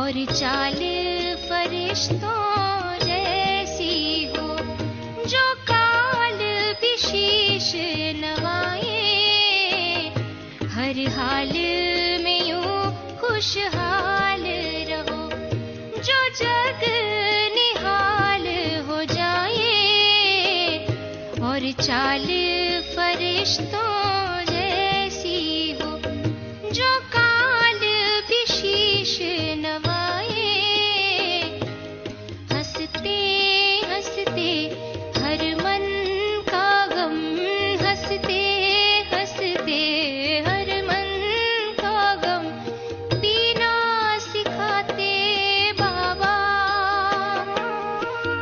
और चाल फरिश्तों जैसी हो, जो काल विशेष नवाए, हर हाल में यूं खुशहाल रहो, जो जग निहाल हो जाए। और चाल फरिश्तों जैसी हो, जो काल विशेष नवाए, हंसते हंसते हर मन का गम, हंसते हंसते हर मन का गम पीना सिखाते बाबा।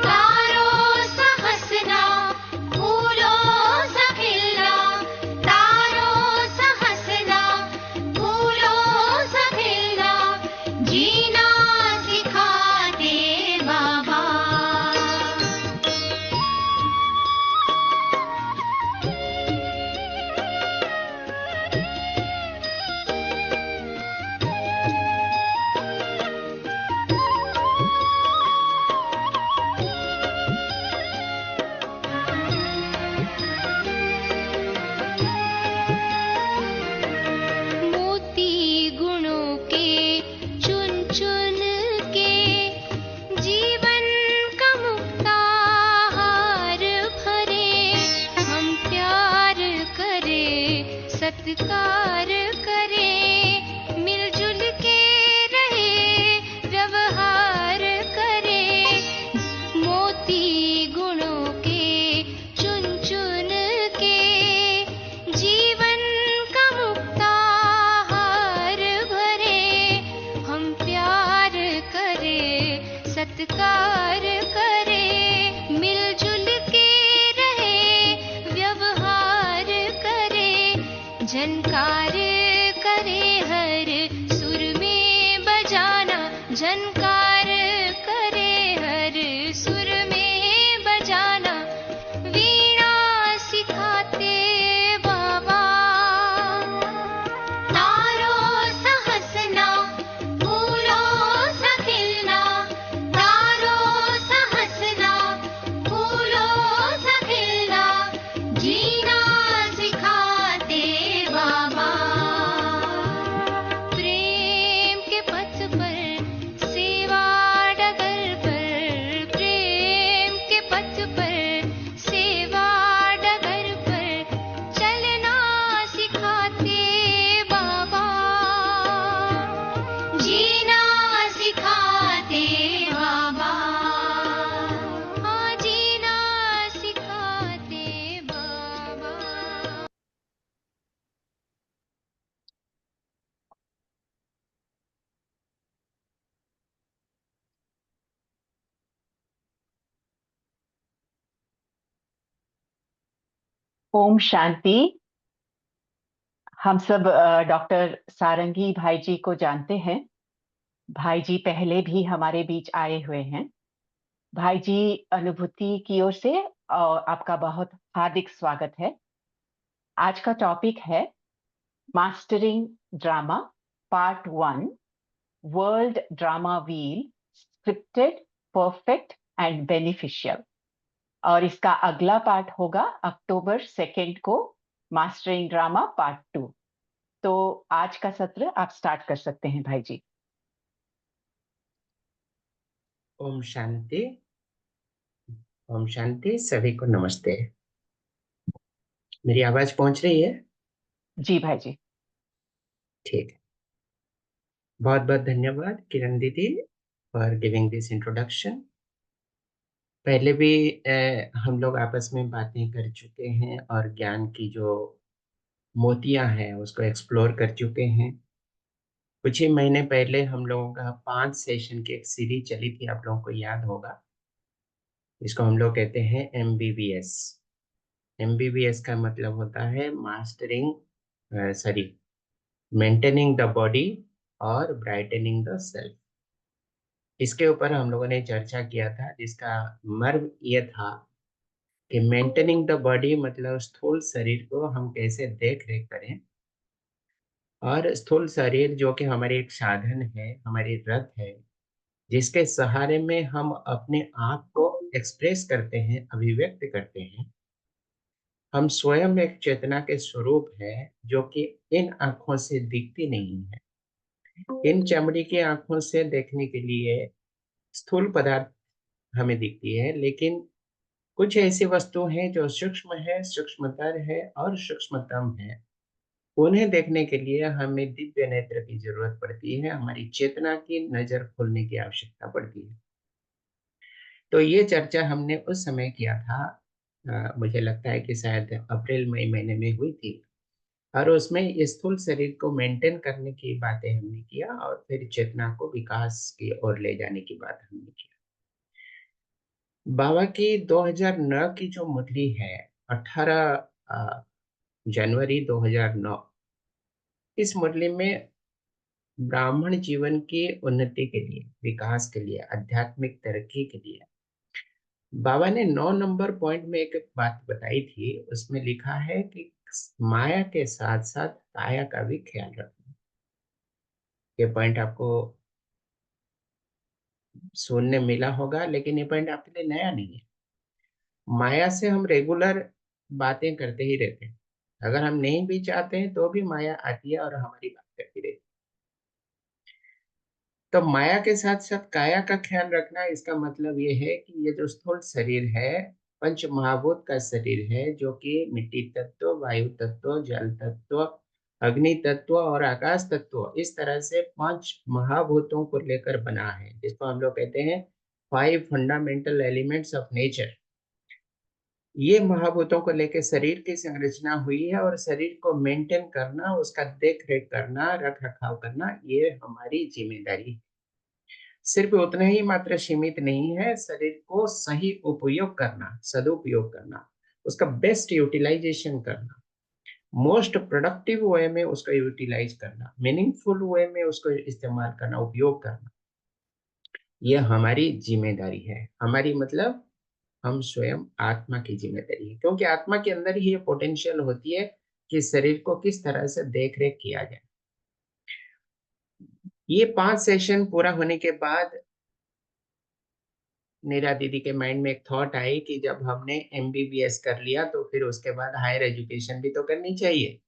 तारों सा हंसना, फूलों सा खिलना, तारों सा हंसना, फूलों सा खिलना, जीना सिखाते बाबा। मोती गुणों के चुन चुन के, जीवन का मुक्ताहार भरे, हम प्यार करें सत्कार करें, मिलजुल के रहे व्यवहार करें। मोती गुणों के चुन चुन के, जीवन का मुक्ताहार भरे, हम प्यार करें सत्कार करें, मिलजुल के रहे व्यवहार करें। झनकार करे हर सुर में बजाना, झनकार करे हर सुर में बजाना, वीणा सिखाते बाबा। तारों सा हंसना, फूलों सा खिलना, तारों सा हंसना, फूलों सा खिलना, जीना सिखाते बाबा। प्रेम के पथ पर सेवा डगर पर, प्रेम के पथ पर सेवा डगर पर चलना सिखाते बाबा। जीना सिखाते बाबा, हाँ जीना सिखाते बाबा। ओम शांति। हम सब डॉक्टर सारंगी भाई जी को जानते हैं। भाई जी पहले भी हमारे बीच आए हुए हैं। भाई जी अनुभूति की ओर से आपका बहुत हार्दिक स्वागत है। आज का टॉपिक है mastering drama part 1, world drama wheel, scripted, perfect and beneficial. और इसका अगला पार्ट होगा अक्टूबर 2 को, मास्टरिंग ड्रामा पार्ट 2। तो आज का सत्र आप स्टार्ट कर सकते हैं भाई जी। ओम शांति। ओम शांति। सभी को नमस्ते। मेरी आवाज पहुंच रही है? जी भाई जी। ठीक है। बहुत बहुत धन्यवाद किरण दीदी फॉर गिविंग दिस इंट्रोडक्शन। पहले भी हम लोग आपस में बातें कर चुके हैं और ज्ञान की जो मोतियां हैं उसको एक्सप्लोर कर चुके हैं। कुछ ही महीने पहले हम लोगों का 5 सेशन की एक सीरीज चली थी, आप लोगों को याद होगा। इसको हम लोग कहते हैं MBBS। MBBS का मतलब होता है मेंटेनिंग द बॉडी और ब्राइटनिंग द सेल्फ। इसके ऊपर हम लोगों ने चर्चा किया था, जिसका मर्म ये था कि मेंटेनिंग द बॉडी मतलब स्थूल शरीर को हम कैसे देख रेख करें, और स्थूल शरीर जो कि हमारी एक साधन है, हमारी रथ है, जिसके सहारे में हम अपने आप को एक्सप्रेस करते हैं, अभिव्यक्त करते हैं। हम स्वयं एक चेतना के स्वरूप हैं जो कि इन आंखों से दिखती नहीं है। इन चमड़ी की आंखों से देखने के लिए स्थूल पदार्थ हमें दिखती है, लेकिन कुछ ऐसी वस्तु हैं जो सूक्ष्म है, सूक्ष्मतर है और सूक्ष्मतम है। उन्हें देखने के लिए हमें दिव्य नेत्र की जरूरत पड़ती है, हमारी चेतना की नजर खोलने की आवश्यकता पड़ती है। तो ये चर्चा हमने उस समय किया था, मुझे लगता है कि शायद अप्रैल मई महीने में हुई थी, और उसमें स्थूल शरीर को मेंटेन करने की बातें हमने किया और फिर चेतना को विकास की ओर ले जाने की बात हमने की। बाबा की 2009 की जो मुरली है, 18 जनवरी 2009, इस मुरली में ब्राह्मण जीवन की उन्नति के लिए, विकास के लिए, आध्यात्मिक तरक्की के लिए बाबा ने 9 नंबर पॉइंट में एक बात बताई थी। उसमें लिखा है कि माया के साथ साथ काया का भी ख्याल रखना। ये पॉइंट आपको सुनने मिला होगा, लेकिन ये पॉइंट आपके लिए नया नहीं है। माया से हम रेगुलर बातें करते ही रहते हैं। अगर हम नहीं भी चाहते हैं तो भी माया आती है और हमारी बात करती रहती है। तो माया के साथ साथ काया का ख्याल रखना, इसका मतलब ये है कि ये जो स्थूल शरीर है, पंच महाभूत का शरीर है, जो कि मिट्टी तत्व, वायु तत्व, जल तत्व, अग्नि तत्व और आकाश तत्व, इस तरह से 5 महाभूतों को लेकर बना है, जिसको हम लोग कहते हैं 5 फंडामेंटल एलिमेंट्स ऑफ नेचर। ये महाभूतों को लेकर शरीर की संरचना हुई है, और शरीर को मेंटेन करना, उसका देख रेख करना, रख रखाव करना, ये हमारी जिम्मेदारी है। सिर्फ उतना ही मात्र सीमित नहीं है, शरीर को सही उपयोग करना, सदुपयोग करना, उसका बेस्ट यूटिलाइजेशन करना, मोस्ट प्रोडक्टिव वे में उसका यूटिलाइज करना, मीनिंगफुल वे में उसको इस्तेमाल करना, उपयोग करना, यह हमारी जिम्मेदारी है। हमारी मतलब हम स्वयं आत्मा की जिम्मेदारी है, क्योंकि आत्मा के अंदर ही ये पोटेंशियल होती है कि शरीर को किस तरह से देख रेख किया जाए। ये 5 सेशन पूरा होने के बाद नीरा दीदी के माइंड में एक थॉट आई कि जब हमने एमबीबीएस कर लिया तो फिर उसके बाद हायर एजुकेशन भी तो करनी चाहिए।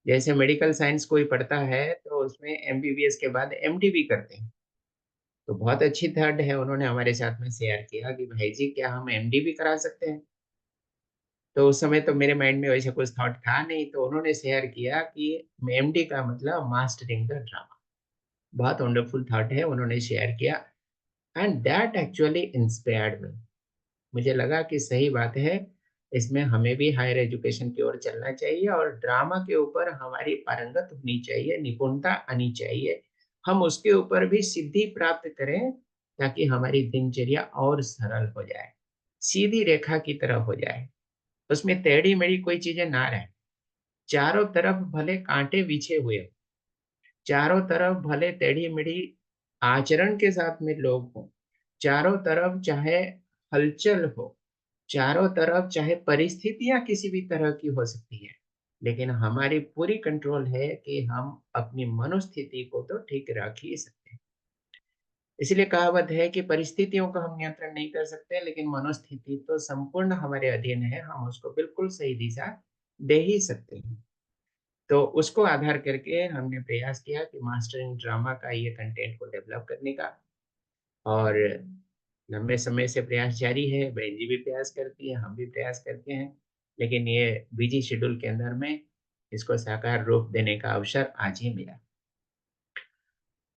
जैसे मेडिकल साइंस कोई पढ़ता है तो उसमें एमबीबीएस के बाद एमडी भी करते हैं। तो बहुत अच्छी थॉट है, उन्होंने हमारे साथ में शेयर किया कि भाई जी क्या हम एमडी भी करा सकते हैं। तो उस समय तो मेरे माइंड में वैसे कुछ थॉट था नहीं, तो उन्होंने शेयर किया कि एमडी का मतलब मास्टरिंग द ड्रामा। बहुत वंडरफुल थॉट है, उन्होंने शेयर किया, and that actually inspired me. मुझे लगा कि सही बात है, इसमें हमें भी हायर एजुकेशन की ओर चलना चाहिए और ड्रामा के ऊपर हमारी पारंगत होनी चाहिए, निपुणता आनी चाहिए। हम उसके ऊपर भी सिद्धि प्राप्त करें ताकि हमारी दिनचर्या और सरल हो जाए, सीधी रेखा की तरह हो जाए, उसमें टेढ़ी मेढ़ी कोई चीजें ना रहे। चारों तरफ भले कांटे बिछे हुए हो, चारों तरफ भले टेढ़ी मेढ़ी आचरण के साथ में लोग हों, चारों तरफ चाहे हलचल हो, चारों तरफ चाहे परिस्थितियां किसी भी तरह की हो सकती है, लेकिन हमारी पूरी कंट्रोल है कि हम अपनी मनोस्थिति को तो ठीक रख ही सकते हैं। इसलिए कहावत है कि परिस्थितियों को हम नियंत्रण नहीं कर सकते, लेकिन मनोस्थिति तो संपूर्ण हमारे अधीन है, हम उसको बिल्कुल सही दिशा दे ही सकते हैं। तो उसको आधार करके हमने प्रयास किया कि मास्टर इन ड्रामा का ये कंटेंट को डेवलप करने का, और लंबे समय से प्रयास जारी है। बहन जी भी प्रयास करती है, हम भी प्रयास करते हैं, लेकिन ये बिजी शेड्यूल के अंदर में इसको साकार रूप देने का अवसर आज ही मिला।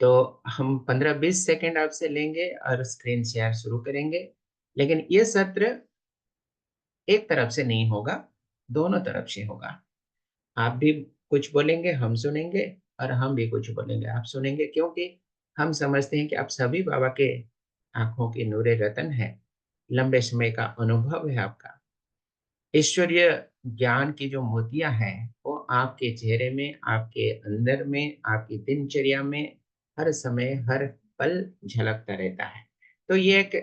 तो हम 15-20 सेकंड आपसे लेंगे और स्क्रीन शेयर शुरू करेंगे। लेकिन ये सत्र एक तरफ से नहीं होगा, दोनों तरफ से होगा। आप भी कुछ बोलेंगे, हम सुनेंगे, और हम भी कुछ बोलेंगे, आप सुनेंगे, क्योंकि हम समझते हैं कि आप सभी बाबा के आंखों के नूरे रतन है, लंबे समय का अनुभव है आपका। ईश्वरीय ज्ञान की जो मोतियां हैं वो आपके चेहरे में, आपके अंदर में, आपकी दिनचर्या में हर समय हर पल झलकता रहता है। तो ये एक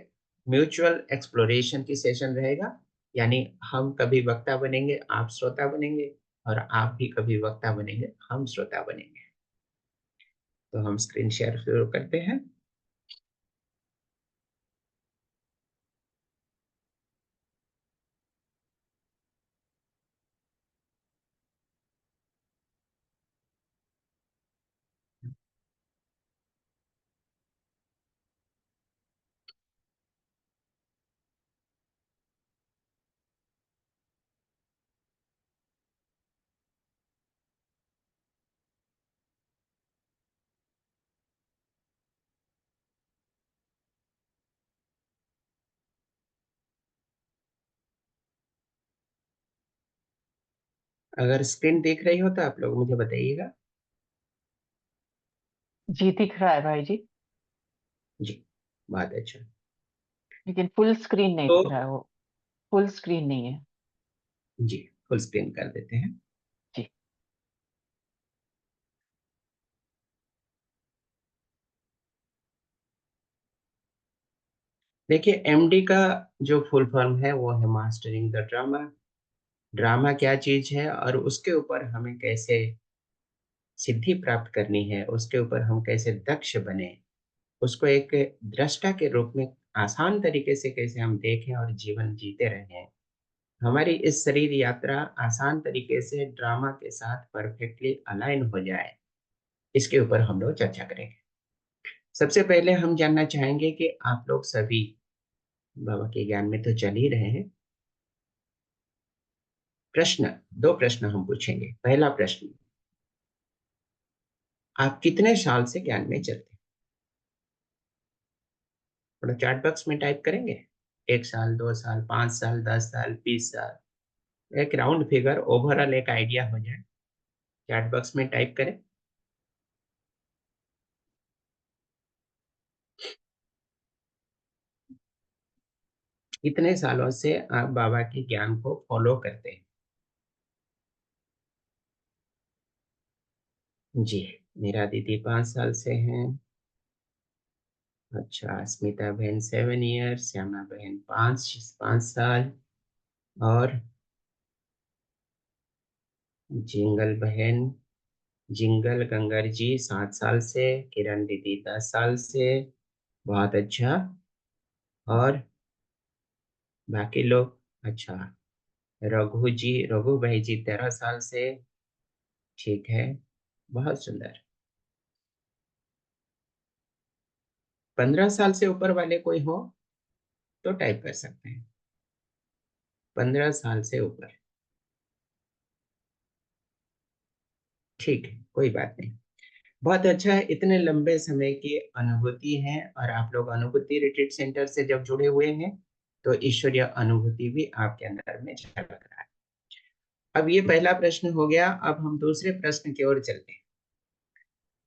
म्यूचुअल एक्सप्लोरेशन की सेशन रहेगा, यानी हम कभी वक्ता बनेंगे, आप श्रोता बनेंगे, और आप भी कभी वक्ता बनेंगे, हम श्रोता बनेंगे। तो हम स्क्रीन शेयर शुरू करते हैं। अगर स्क्रीन देख रही हो तो आप लोग मुझे बताइएगा। जी दिख रहा है भाई जी, जी, बहुत अच्छा। लेकिन फुल स्क्रीन नहीं तो दिख रहा है, वो फुल स्क्रीन नहीं है। जी, फुल स्क्रीन कर देते हैं। जी। देखिए, एमडी का जो फुल फॉर्म है वो है मास्टरिंग द ड्रामा। ड्रामा क्या चीज है और उसके ऊपर हमें कैसे सिद्धि प्राप्त करनी है, उसके ऊपर हम कैसे दक्ष बने, उसको एक दृष्टा के रूप में आसान तरीके से कैसे हम देखें और जीवन जीते रहें, हमारी इस शरीर यात्रा आसान तरीके से ड्रामा के साथ परफेक्टली अलाइन हो जाए, इसके ऊपर हम लोग चर्चा करेंगे। सबसे पहले हम जानना चाहेंगे कि आप लोग सभी बाबा के ज्ञान में तो चल ही रहे हैं। प्रश्न, दो प्रश्न हम पूछेंगे। पहला प्रश्न, आप कितने साल से ज्ञान में चलते हैं? थोड़ा चैट बॉक्स में टाइप करेंगे। 1 साल, 2 साल, 5 साल, 10 साल, 20 साल, एक राउंड फिगर, ओवरऑल एक आइडिया हो जाए। चैट बॉक्स में टाइप करें। कितने सालों से आप बाबा के ज्ञान को फॉलो करते हैं? जी, मेरा दीदी 5 साल से हैं। अच्छा, स्मिता बहन 7 ईयर, श्यामा बहन 5 5 साल, और जिंगल बहन, जिंगल गंगर जी 7 साल से, किरण दीदी 10 साल से। बहुत अच्छा। और बाकी लोग? अच्छा, रघु जी, रघु भाई जी 13 साल से। ठीक है, बहुत सुंदर। 15 साल से ऊपर वाले कोई हो तो टाइप कर सकते हैं। 15 साल से ऊपर। ठीक है, कोई बात नहीं। बहुत अच्छा है, इतने लंबे समय की अनुभूति है, और आप लोग अनुभूति रिट्रीट सेंटर से जब जुड़े हुए हैं तो ईश्वरीय अनुभूति भी आपके अंदर में झलक रहा है। अब ये पहला प्रश्न हो गया। अब हम दूसरे प्रश्न की ओर चलते हैं।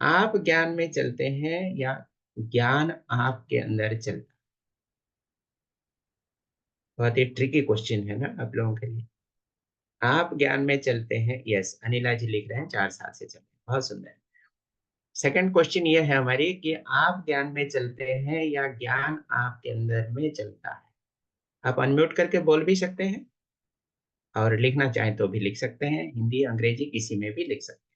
आप ज्ञान में चलते हैं या ज्ञान आपके अंदर चलता है? बहुत ही ट्रिकी क्वेश्चन है ना आप लोगों के लिए। आप ज्ञान में चलते हैं, यस, अनिला जी लिख रहे हैं 4 साल से चलते हैं, बहुत सुंदर। सेकंड क्वेश्चन ये है हमारी कि आप ज्ञान में चलते हैं या ज्ञान आपके अंदर में चलता है? आप अनम्यूट करके बोल भी सकते हैं, और लिखना चाहें तो भी लिख सकते हैं, हिंदी अंग्रेजी किसी में भी लिख सकते हैं।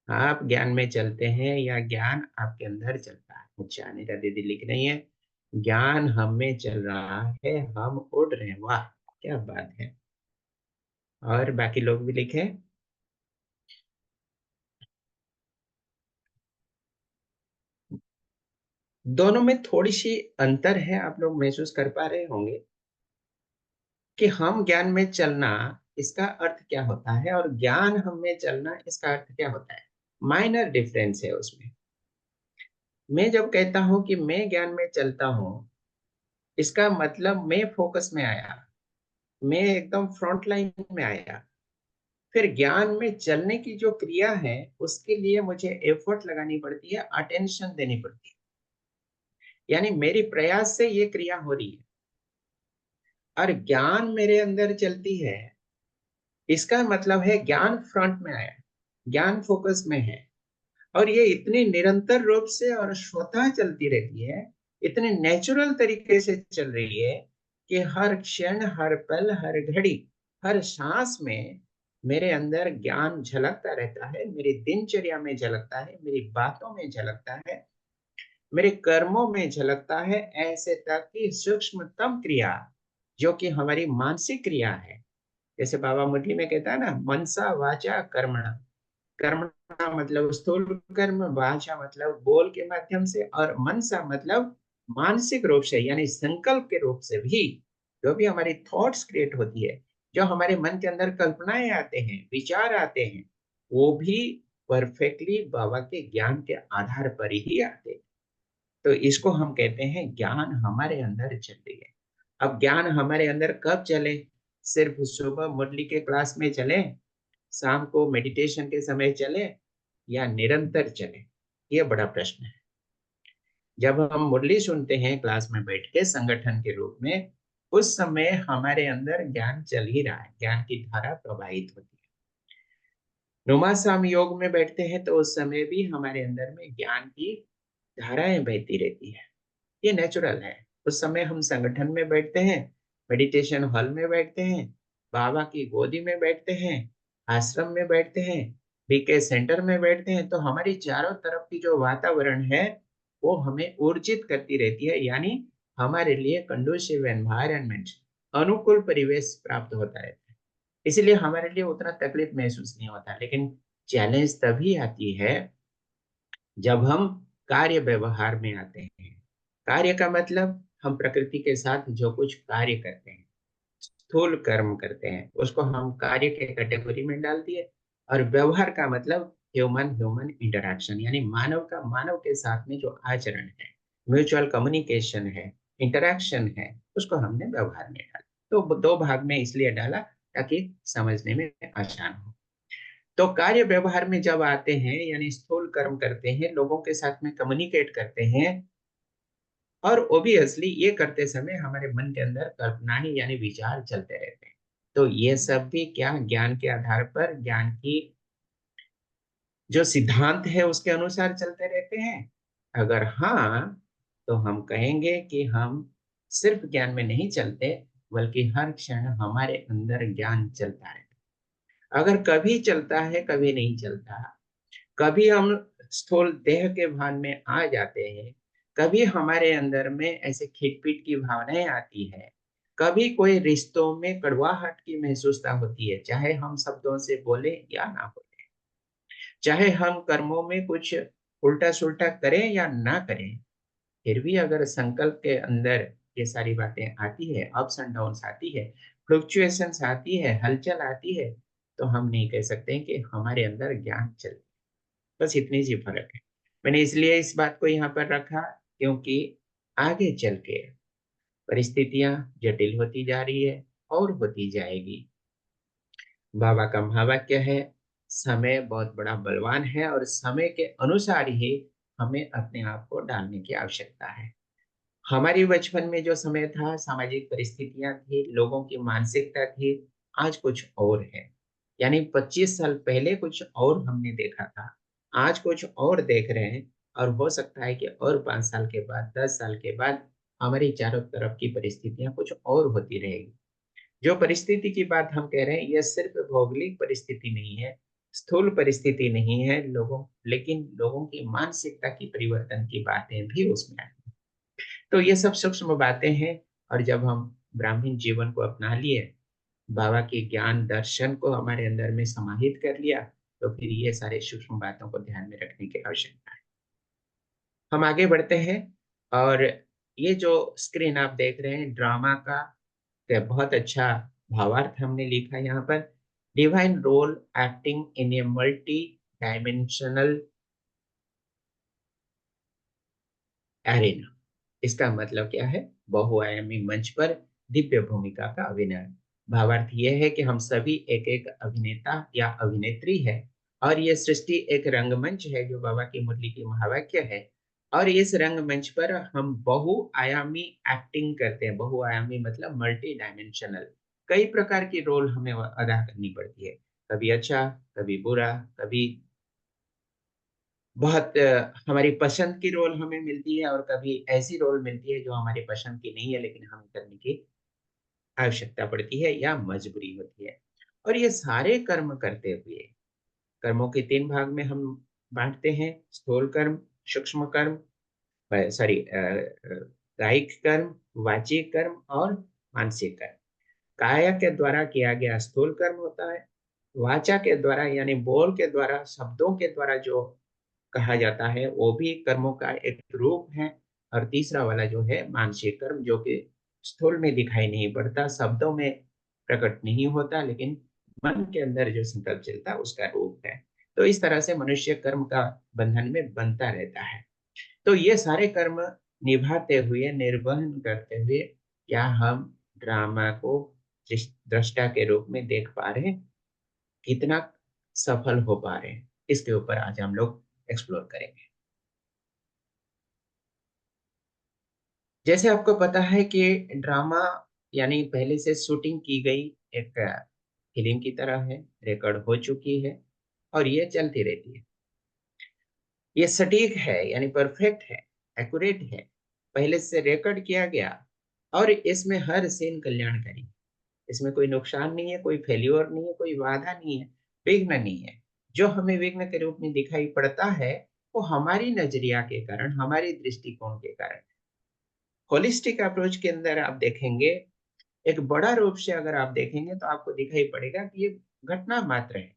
आप ज्ञान में चलते हैं या ज्ञान आपके अंदर चलता है? अच्छा, अनिता दीदी लिख रही है, ज्ञान हम में चल रहा है, हम उड़ रहे हैं। वाह, क्या बात है। और बाकी लोग भी लिखे। दोनों में थोड़ी सी अंतर है, आप लोग महसूस कर पा रहे होंगे कि हम ज्ञान में चलना, इसका अर्थ क्या होता है, और ज्ञान हम में चलना, इसका अर्थ क्या होता है। माइनर डिफरेंस है उसमें। मैं जब कहता हूं कि मैं ज्ञान में चलता हूं, इसका मतलब मैं फोकस में आया, मैं एकदम फ्रंट लाइन में आया। फिर ज्ञान में चलने की जो क्रिया है उसके लिए मुझे एफर्ट लगानी पड़ती है, अटेंशन देनी पड़ती है, यानी मेरी प्रयास से ये क्रिया हो रही है। और ज्ञान मेरे अंदर चलती है, इसका मतलब है ज्ञान फ्रंट में आया, ज्ञान फोकस में है, और ये इतनी निरंतर रूप से और स्वतः चलती रहती है, इतने नेचुरल तरीके से चल रही है कि हर क्षण, हर पल, हर घड़ी, हर सांस में मेरे अंदर ज्ञान झलकता रहता है, मेरी दिनचर्या में झलकता है, मेरी बातों में झलकता है, मेरे कर्मों में झलकता है। ऐसे तक कि सूक्ष्मतम क्रिया जो कि हमारी मानसिक क्रिया है, जैसे बाबा मुरली में कहता है ना, मनसा वाचा कर्मणा। कर्मणा मतलब स्थूल कर्म, वाचा मतलब बोल के माध्यम से, और मनसा मतलब मानसिक रूप से, यानी संकल्प के रूप से भी जो भी हमारी थॉट्स क्रिएट होती है, जो हमारे मन के अंदर कल्पनाएं आते हैं, विचार आते हैं, वो भी परफेक्टली बाबा के ज्ञान के आधार पर ही आते हैं। तो इसको हम कहते हैं ज्ञान हमारे अंदर चल रही है। अब ज्ञान हमारे अंदर कब चले, सिर्फ सुबह मुरली के क्लास में चले, शाम को मेडिटेशन के समय चले, या निरंतर चले? ये बड़ा प्रश्न है। जब हम मुरली सुनते हैं क्लास में बैठ के संगठन के रूप में, उस समय हमारे अंदर ज्ञान चल ही रहा है, ज्ञान की धारा प्रवाहित होती है। नुमासाम योग में बैठते हैं तो उस समय भी हमारे अंदर में ज्ञान की धाराएं बहती रहती है, ये नेचुरल है। उस समय हम संगठन में बैठते हैं, मेडिटेशन हॉल में बैठते हैं, बाबा की गोदी में बैठते हैं, आश्रम में बैठते हैं, बीके सेंटर में बैठते हैं, तो हमारी चारों तरफ की जो वातावरण है वो हमें ऊर्जित करती रहती है, यानी हमारे लिए कंडूसिव एनवायरनमेंट, अनुकूल परिवेश प्राप्त होता है। इसलिए हमारे लिए उतना तकलीफ महसूस नहीं होता। लेकिन चैलेंज तभी आती है जब हम कार्य व्यवहार में आते हैं। कार्य का मतलब हम प्रकृति के साथ जो कुछ कार्य करते हैं, स्थूल कर्म करते हैं, उसको हम कार्य के कैटेगरी में डाल दिए। और व्यवहार का मतलब ह्यूमन ह्यूमन इंटरैक्शन, यानी मानव का मानव के साथ में जो आचरण है, म्यूचुअल कम्युनिकेशन है, इंटरैक्शन है, उसको हमने व्यवहार में डाला। तो दो भाग में इसलिए डाला ताकि समझने में आसान हो। तो कार्य व्यवहार में जब आते हैं, यानी स्थूल कर्म करते हैं, लोगों के साथ में कम्युनिकेट करते हैं, और ओबियसली ये करते समय हमारे मन के अंदर कल्पना ही यानी विचार चलते रहते हैं। तो ये सब भी क्या ज्ञान के आधार पर, ज्ञान की जो सिद्धांत है उसके अनुसार चलते रहते हैं? अगर हाँ, तो हम कहेंगे कि हम सिर्फ ज्ञान में नहीं चलते, बल्कि हर क्षण हमारे अंदर ज्ञान चलता है। अगर कभी चलता है, कभी नहीं चलता, कभी हम स्थूल देह के भान में आ जाते हैं, कभी हमारे अंदर में ऐसे खिटपिट की भावनाएं आती है, कभी कोई रिश्तों में कड़वाहट की महसूसता होती है, चाहे हम शब्दों से बोले या ना बोले, चाहे हम कर्मों में कुछ उल्टा सुल्टा करें या ना करें, फिर भी अगर संकल्प के अंदर ये सारी बातें आती है, अप्स एंड डाउन्स आती है, फ्लक्चुएशंस आती है, हलचल आती है, तो हम नहीं कह सकते कि हमारे अंदर ज्ञान चल। बस इतनी सी फर्क है। मैंने इसलिए इस बात को यहाँ पर रखा क्योंकि आगे चल के परिस्थितियां जटिल होती जा रही है और होती जाएगी। बाबा का महावाक्य है, समय बहुत बड़ा बलवान है और समय के अनुसार ही हमें अपने आप को डालने की आवश्यकता है। हमारी बचपन में जो समय था, सामाजिक परिस्थितियां थी, लोगों की मानसिकता थी, आज कुछ और है। यानी 25 साल पहले कुछ और हमने देखा था, आज कुछ और देख रहे हैं, और हो सकता है कि और 5 साल के बाद, 10 साल के बाद हमारी चारों तरफ की परिस्थितियां कुछ और होती रहेगी। जो परिस्थिति की बात हम कह रहे हैं, यह सिर्फ भौगोलिक परिस्थिति नहीं है, स्थूल परिस्थिति नहीं है लोगों, लेकिन लोगों की मानसिकता की परिवर्तन की बातें भी उसमें आती। तो ये सब सूक्ष्म बातें हैं। और जब हम ब्राह्मण जीवन को अपना लिए, बाबा के ज्ञान दर्शन को हमारे अंदर में समाहित कर लिया, तो फिर ये सारे सूक्ष्म बातों को ध्यान में रखने की आवश्यकता है। हम आगे बढ़ते हैं। और ये जो स्क्रीन आप देख रहे हैं, ड्रामा का बहुत अच्छा भावार्थ हमने लिखा यहाँ पर, divine role acting in a multi dimensional arena. इसका मतलब क्या है? बहुआयामी मंच पर दिव्य भूमिका का अभिनय। भावार्थ यह है कि हम सभी एक एक अभिनेता या अभिनेत्री है, और ये सृष्टि एक रंगमंच है जो बाबा की मुरली की महावाक्य है। और इस रंगमंच पर हम बहुआयामी एक्टिंग करते हैं। बहुआयामी मतलब मल्टी डायमेंशनल। कई प्रकार की रोल हमें अदा करनी पड़ती है, कभी अच्छा, कभी बुरा, कभी बहुत हमारी पसंद की रोल हमें मिलती है, और कभी ऐसी रोल मिलती है जो हमारी पसंद की नहीं है लेकिन हमें करने की आवश्यकता पड़ती है या मजबूरी होती है। और ये सारे कर्म करते हुए, कर्मों के 3 भाग में हम बांटते हैं, स्थूल कर्म, सूक्ष्म कर्म, सॉरी कायिक कर्म, वाचिक कर्म और मानसिक कर्म। काया के द्वारा किया गया स्थूल कर्म होता है, वाचा के द्वारा यानी बोल के द्वारा, शब्दों के द्वारा जो कहा जाता है वो भी कर्मों का एक रूप है। और तीसरा वाला जो है मानसिक कर्म, जो कि स्थूल में दिखाई नहीं पड़ता, शब्दों में प्रकट नहीं होता, लेकिन मन के अंदर जो संकल्प चलता है उसका रूप है। तो इस तरह से मनुष्य कर्म का बंधन में बनता रहता है। तो ये सारे कर्म निभाते हुए, निर्वहन करते हुए, क्या हम ड्रामा को दृष्टा के रूप में देख पा रहे हैं, कितना सफल हो पा रहे हैं, इसके ऊपर आज हम लोग एक्सप्लोर करेंगे। जैसे आपको पता है कि ड्रामा यानी पहले से शूटिंग की गई एक फिल्म की तरह है, रिकॉर्ड हो चुकी है और ये चलती रहती है। ये सटीक है यानी परफेक्ट है, एक्यूरेट है, पहले से रिकॉर्ड किया गया और इसमें हर सीन कल्याणकारी। इसमें कोई नुकसान नहीं है, कोई फेल्योर नहीं है, कोई बाधा नहीं है, विघ्न नहीं है। जो हमें विघ्न के रूप में दिखाई पड़ता है वो हमारी नजरिया के कारण, हमारी दृष्टिकोण के कारण। होलिस्टिक अप्रोच के अंदर आप देखेंगे, एक बड़ा रूप से अगर आप देखेंगे तो आपको दिखाई पड़ेगा कि ये घटना मात्र है।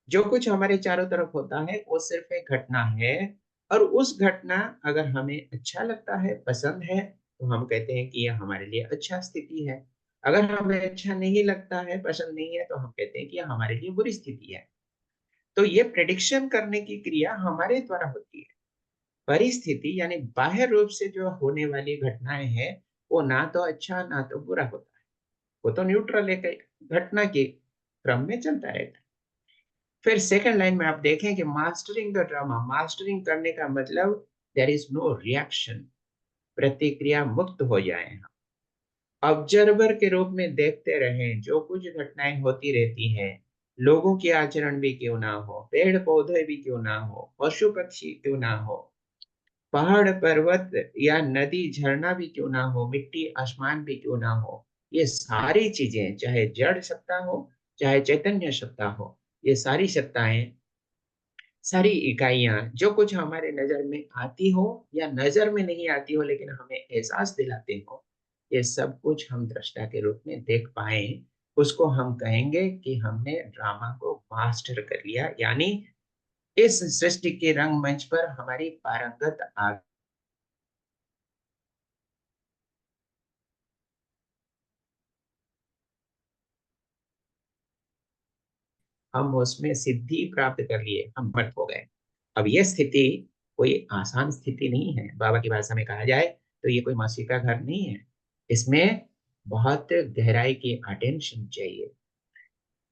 जो कुछ हमारे चारों तरफ होता है वो सिर्फ एक घटना है, और उस घटना अगर हमें अच्छा लगता है, पसंद है, तो हम कहते हैं कि यह हमारे लिए अच्छा स्थिति है। अगर हमें अच्छा नहीं लगता है, पसंद नहीं है, तो हम कहते हैं कि यह हमारे लिए बुरी स्थिति है। तो ये प्रेडिक्शन करने की क्रिया हमारे द्वारा होती है। परिस्थिति यानी बाह्य रूप से जो होने वाली घटनाएं हैं वो ना तो अच्छा ना तो बुरा होता है, वो तो न्यूट्रल एक घटना के क्रम में चलता रहता है। फिर सेकंड लाइन में आप देखें कि मास्टरिंग द ड्रामा, मास्टरिंग करने का मतलब देयर इज नो रिएक्शन, प्रतिक्रिया मुक्त हो जाए हम, ऑब्जर्वर के रूप में देखते रहें जो कुछ घटनाएं होती रहती हैं। लोगों के आचरण भी क्यों ना हो, पेड़ पौधे भी क्यों ना हो, पशु पक्षी क्यों ना हो, पहाड़ पर्वत या नदी झरना भी क्यों ना हो, मिट्टी आसमान भी क्यों ना हो, ये सारी चीजें, चाहे जड़ सत्ता हो चाहे चैतन्य सत्ता हो, ये सारी सत्ताएं, सारी इकाइयां जो कुछ हमारे नजर में आती हो या नजर में नहीं आती हो लेकिन हमें एहसास दिलाते हो, ये सब कुछ हम दृष्टा के रूप में देख पाए, उसको हम कहेंगे कि हमने ड्रामा को मास्टर कर लिया, यानी इस सृष्टि के रंगमंच पर हमारी पारंगत आ। हम उसमें सिद्धि प्राप्त कर लिए, हम मत हो गए। अब यह स्थिति कोई आसान स्थिति नहीं है। बाबा की भाषा में कहा जाए तो ये कोई मासी का घर नहीं है। इसमें बहुत गहराई की अटेंशन चाहिए,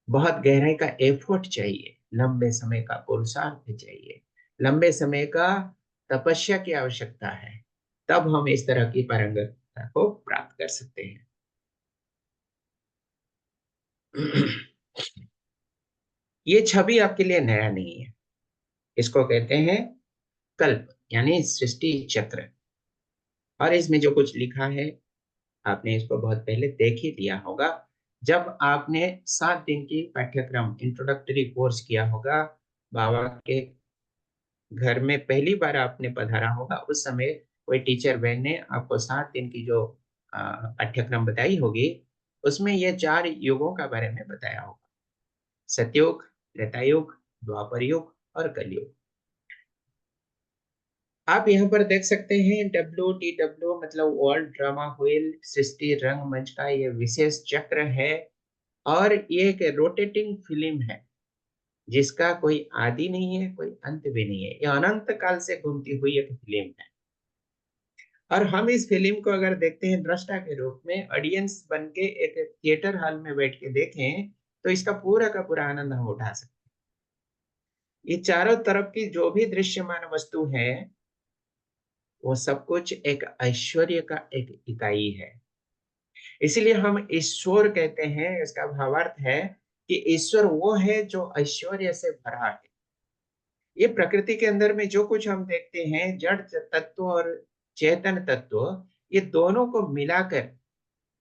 बहुत गहराई का एफर्ट चाहिए, लंबे समय का पुरुषार्थ चाहिए, लंबे समय का तपस्या की आवश्यकता है, तब हम इस तरह की पारंगतता को प्राप्त कर सकते हैं। ये छवि आपके लिए नया नहीं है, इसको कहते हैं कल्प यानी सृष्टि चक्र। और इसमें जो कुछ लिखा है आपने इसको बहुत पहले देख ही लिया होगा। जब आपने 7 दिन की पाठ्यक्रम इंट्रोडक्टरी कोर्स किया होगा, बाबा के घर में पहली बार आपने पधारा होगा, उस समय कोई टीचर बहन ने आपको 7 दिन की जो पाठ्यक्रम बताई होगी, उसमें ये 4 युगों का बारे में बताया होगा, सतयुग, त्रेता युग, द्वापर युग और कलयुग। आप यहाँ पर देख सकते हैं WDW मतलब वर्ल्ड ड्रामा व्हील, सृष्टि रंगमंच का ये विशेष चक्र है, और ये एक रोटेटिंग फिल्म है जिसका कोई आदि नहीं है, कोई अंत भी नहीं है। ये अनंत काल से घूमती हुई एक फिल्म है, और हम इस फिल्म को अगर देखते हैं दृष्टा के रूप में, ऑडियंस बन के एक थिएटर हॉल में बैठ के देखें तो इसका पूरा का पूरा आनंद हम उठा सकते हैं। ये चारों तरफ की जो भी दृश्यमान वस्तु है वो सब कुछ एक ऐश्वर्य का एक इकाई है। इसीलिए हम ईश्वर कहते हैं, इसका भावार्थ है कि ईश्वर वो है जो ऐश्वर्य से भरा है। ये प्रकृति के अंदर में जो कुछ हम देखते हैं, जड़ तत्व और चेतन तत्व, ये दोनों को मिलाकर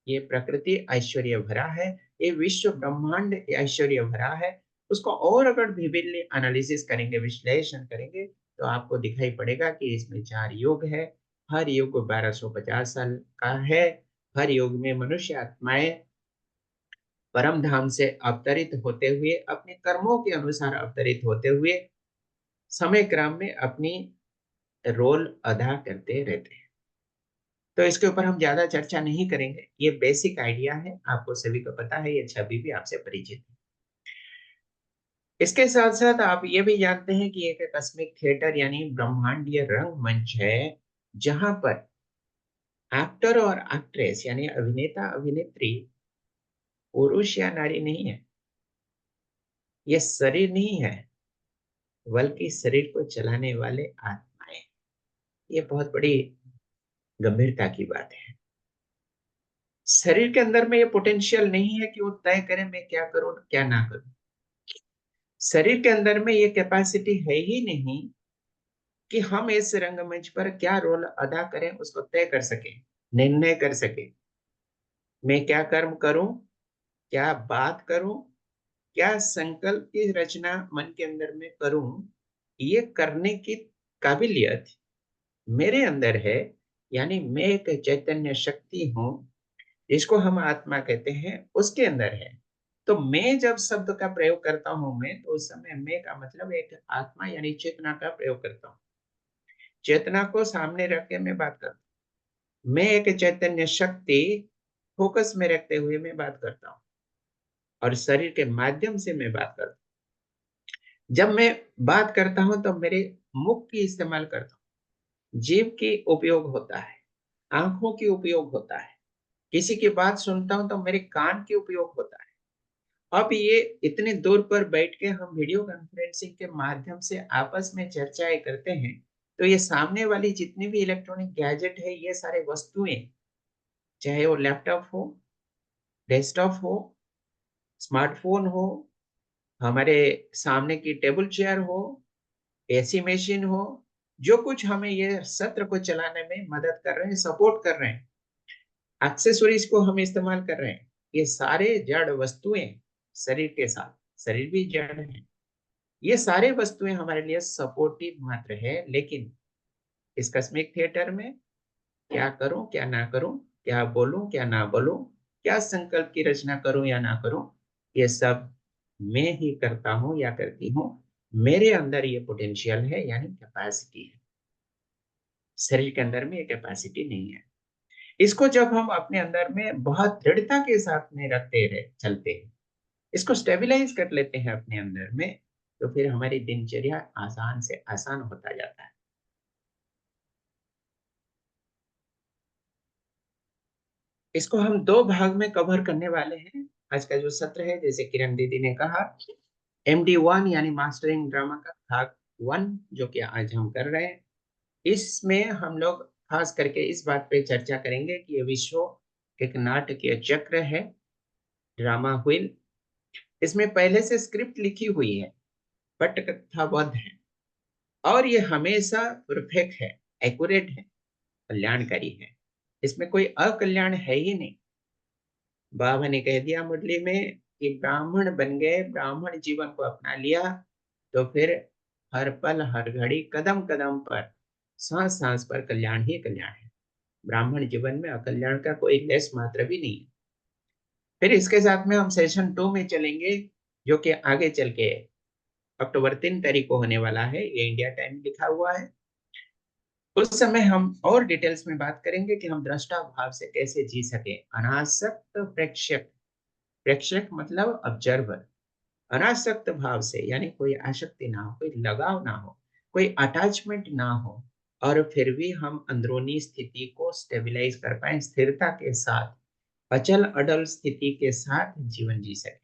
ये प्रकृति ऐश्वर्य भरा है, ये विश्व ब्रह्मांड ऐश्वर्य भरा है। उसको और अगर विभिन्न एनालिसिस करेंगे, विश्लेषण करेंगे, तो आपको दिखाई पड़ेगा कि इसमें 4 युग है, हर युग 1250 साल का है, हर युग में मनुष्य आत्माएं परम धाम से अवतरित होते हुए, अपने कर्मों के अनुसार अवतरित होते हुए समय क्रम में अपनी रोल अदा करते रहते हैं। तो इसके ऊपर हम ज्यादा चर्चा नहीं करेंगे, ये बेसिक आइडिया है, आपको सभी को पता है, ये छवि भी आपसे परिचित है। इसके साथ साथ आप ये भी जानते हैं कि एक कस्मिक थिएटर यानी ब्रह्मांडीय रंगमंच है, जहां पर एक्टर और एक्ट्रेस यानी अभिनेता अभिनेत्री पुरुष या नारी नहीं है, ये शरीर नहीं है, बल्कि शरीर को चलाने वाले आत्माएं। ये बहुत बड़ी गंभीरता की बात है। शरीर के अंदर में ये पोटेंशियल नहीं है कि वो तय करे मैं क्या करूं क्या ना करूं। शरीर के अंदर में ये कैपेसिटी है ही नहीं कि हम इस रंगमंच पर क्या रोल अदा करें उसको तय कर सके, निर्णय कर सके। मैं क्या कर्म करूं, क्या बात करूं, क्या संकल्प की रचना मन के अंदर में करूं, ये करने की काबिलियत मेरे अंदर है। यानी मैं एक चैतन्य शक्ति हूं, जिसको हम आत्मा कहते हैं, उसके अंदर है। तो मैं जब शब्द का प्रयोग करता हूं मैं, तो उस समय मैं का मतलब एक आत्मा यानी चेतना का प्रयोग करता हूं। चेतना को सामने रख के मैं बात करता हूं। मैं एक चैतन्य शक्ति फोकस में रखते हुए मैं बात करता हूं और शरीर के माध्यम से मैं बात करता हूं। जब मैं बात करता हूं तो मेरे मुख की इस्तेमाल करता हूं, जीभ की उपयोग होता है, आंखों की उपयोग होता है, किसी की बात सुनता हूं तो मेरे कान की उपयोग होता है। अब ये इतने दूर पर बैठ के हम वीडियो कॉन्फ्रेंसिंग के माध्यम से आपस में चर्चाएं करते हैं, तो ये सामने वाली जितनी भी इलेक्ट्रॉनिक गैजेट है, ये सारे वस्तुएं, चाहे वो लैपटॉप हो, डेस्कटॉप हो, स्मार्टफोन हो, हमारे सामने की टेबल चेयर हो, एसी मशीन हो, जो कुछ हमें ये सत्र को चलाने में मदद कर रहे हैं, सपोर्ट कर रहे हैं, एक्सेसरीज को हम इस्तेमाल कर रहे हैं, ये सारे जड़ वस्तुएं शरीर के साथ, शरीर भी जड़ है, ये सारे वस्तुएं हमारे लिए सपोर्टिव मात्र है। लेकिन इस कस्मिक थिएटर में क्या करूं क्या ना करूं, क्या बोलूं क्या ना बोलूं, क्या संकल्प की रचना करूं या ना करूं, ये सब मैं ही करता हूं या करती हूं। मेरे अंदर ये पोटेंशियल है, यानी कैपेसिटी है। शरीर के अंदर में ये कैपेसिटी नहीं है। इसको जब हम अपने अंदर में बहुत दृढ़ता के साथ में रखते रहे चलते हैं, इसको स्टेबलाइज कर लेते हैं अपने अंदर में, तो फिर हमारी दिनचर्या आसान से आसान होता जाता है। इसको हम दो भाग में कवर करने वाले हैं। आज का जो सत्र है, जैसे किरण दीदी ने कहा, MD1 यानी मास्टरिंग ड्रामा का भाग 1 जो कि आज हम कर रहे हैं, इसमें हम लोग खास करके इस बात पे चर्चा करेंगे कि ये विश्व एक नाटकीय चक्र है, ड्रामा व्हील। इसमें पहले से स्क्रिप्ट लिखी हुई है, पटकथाबद्ध है, और ये हमेशा परफेक्ट है, एक्यूरेट है, कल्याणकारी है। इसमें कोई अकल्याण है ही नहीं। बाबा ने कह दिया मुरली में कि ब्राह्मण बन गए, ब्राह्मण जीवन को अपना लिया, तो फिर हर पल हर घड़ी कदम कदम पर सांस सांस पर कल्याण ही कल्याण है। ब्राह्मण जीवन में अकल्याण का कोई लेस मात्र भी नहीं है। फिर इसके साथ में हम सेशन 2 में चलेंगे, जो कि आगे चल के अक्टूबर 3 तारीख को होने वाला है। ये इंडिया टाइम लिखा हुआ है। उस समय हम और डिटेल्स में बात करेंगे कि हम दृष्टा भाव से कैसे जी सके, अनासक्त प्रेक्षक, प्रेक्षक मतलब ऑब्जर्वर, अनासक्त भाव से, यानी कोई आसक्ति ना हो, कोई लगाव ना हो, कोई अटैचमेंट ना हो, और फिर भी हम अंदरूनी स्थिति को स्टेबलाइज कर पाए, स्थिरता के साथ, अचल अडल स्थिति के साथ जीवन जी सके।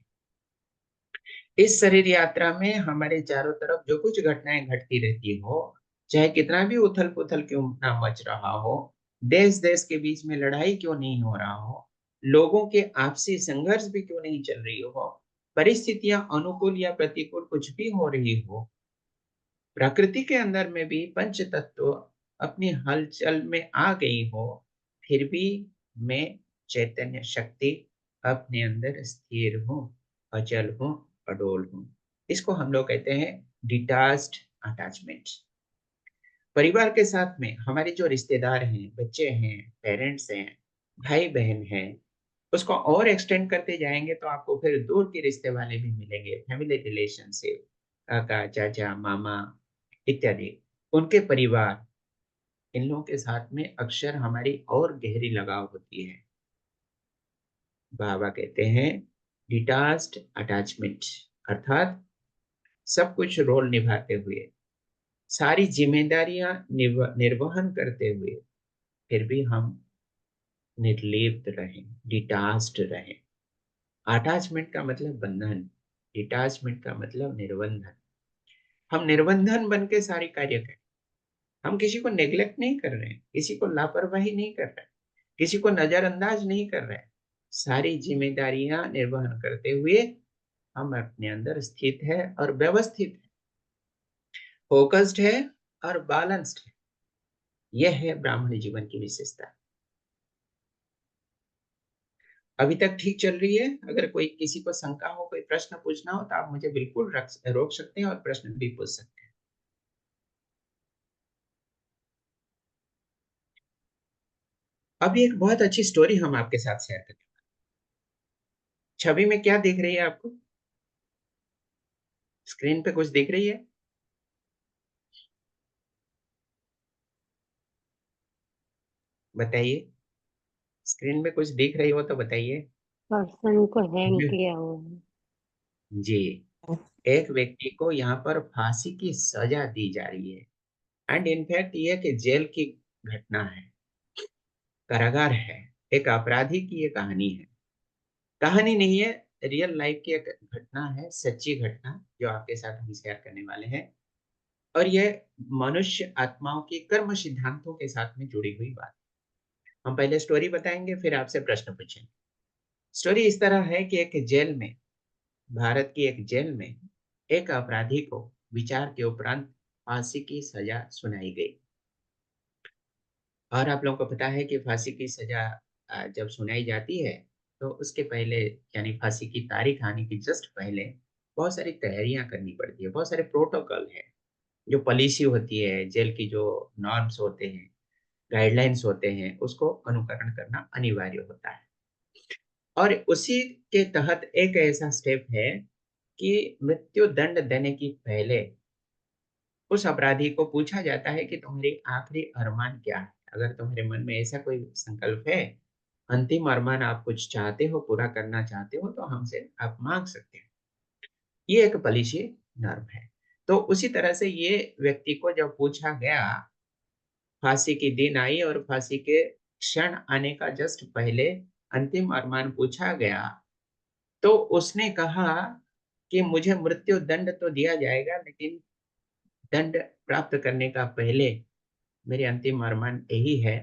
इस शरीर यात्रा में हमारे चारों तरफ जो कुछ घटनाएं घटती रहती हो, चाहे कितना भी उथल पुथल क्यों ना मच रहा हो, देश देश के बीच में लड़ाई क्यों नहीं हो रहा हो, लोगों के आपसी संघर्ष भी क्यों नहीं चल रही हो, परिस्थितियां अनुकूल या प्रतिकूल कुछ भी हो रही हो, प्रकृति के अंदर में भी पंच तत्व अपनी हलचल में आ गई हो, फिर भी मैं चैतन्य शक्ति अपने अंदर स्थिर हूँ, अचल हूँ, अडोल हूँ। इसको हम लोग कहते हैं डिटैच्ड अटैचमेंट। परिवार के साथ में हमारे जो रिश्तेदार हैं, बच्चे हैं, पेरेंट्स हैं, भाई बहन हैं, उसको और एक्सटेंड करते जाएंगे तो आपको फिर दूर के रिश्ते वाले भी मिलेंगे, फैमिली रिलेशनशिप, काका चाचा मामा इत्यादि, उनके परिवार, इन लोगों के साथ में अक्सर हमारी और गहरी लगाव होती है। बाबा कहते हैं डिटैच्ड अटैचमेंट, अर्थात सब कुछ रोल निभाते हुए, सारी जिम्मेदारियां निर्वहन करते हुए, फिर भी हम निर्लिप्त रहें, डिटैच्ड रहें, अटैचमेंट का मतलब बंधन, डिटैचमेंट का मतलब निर्बंधन। हम निर्बंधन बन के सारे कार्य करें। हम किसी को नेग्लेक्ट नहीं कर रहे हैं, किसी को लापरवाही नहीं कर रहे हैं, किसी को नजरअंदाज नहीं कर रहे हैं। सारी जिम्मेदारियां निर्वहन करते हुए हम अपने अंदर स्थित है और व्यवस्थित है, फोकस्ड है और बैलेंस्ड है। यह है ब्राह्मण जीवन की विशेषता। अभी तक ठीक चल रही है? अगर कोई किसी को शंका हो, कोई प्रश्न पूछना हो, तो आप मुझे बिल्कुल रोक सकते हैं और प्रश्न भी पूछ सकते हैं। अभी एक बहुत अच्छी स्टोरी हम आपके साथ शेयर करेंगे। छवि में क्या दिख रही है आपको? स्क्रीन पे कुछ दिख रही है? बताइए। स्क्रीन में कुछ दिख रही हो तो बताइए। पर्सन को हैंग किया हुआ जी, है। एक व्यक्ति को यहाँ पर फांसी की सजा दी जा रही है। एंड इनफैक्ट ये कि जेल की घटना है, कारागार है, एक अपराधी की ये कहानी है। कहानी नहीं है, रियल लाइफ की एक घटना है, सच्ची घटना जो आपके साथ हम शेयर करने वाले हैं। और ये मनुष्य आत्माओं की कर्म सिद्धांतों के साथ में जुड़ी हुई बात। हम पहले स्टोरी बताएंगे, फिर आपसे प्रश्न पूछेंगे। स्टोरी इस तरह है कि एक जेल में, भारत की एक जेल में, एक अपराधी को विचार के उपरांत फांसी की सजा सुनाई गई। और आप लोगों को पता है कि फांसी की सजा जब सुनाई जाती है, तो उसके पहले, यानी फांसी की तारीख आने की जस्ट पहले, बहुत सारी तैयारियां करनी पड़ती है, बहुत सारे प्रोटोकॉल है, जो पॉलिसी होती है, जेल की जो नॉर्म्स होते हैं, गाइडलाइंस होते हैं, उसको अनुकरण करना अनिवार्य होता है। और उसी के तहत एक ऐसा स्टेप है कि मृत्यु दंड देने की पहले उस अपराधी को पूछा जाता है कि तुम्हारी आखिरी अरमान क्या है। अगर तुम्हारे मन में ऐसा कोई संकल्प है, अंतिम अरमान, आप कुछ चाहते हो, पूरा करना चाहते हो, तो हमसे आप मांग सकते हो। ये एक पॉलिसी नॉर्म है। तो उसी तरह से ये व्यक्ति को जब पूछा गया, फांसी की दिन आई और फांसी के क्षण आने का जस्ट पहले अंतिम अरमान पूछा गया, तो उसने कहा कि मुझे मृत्यु दंड तो दिया जाएगा, लेकिन दंड प्राप्त करने का पहले मेरे अंतिम अरमान यही है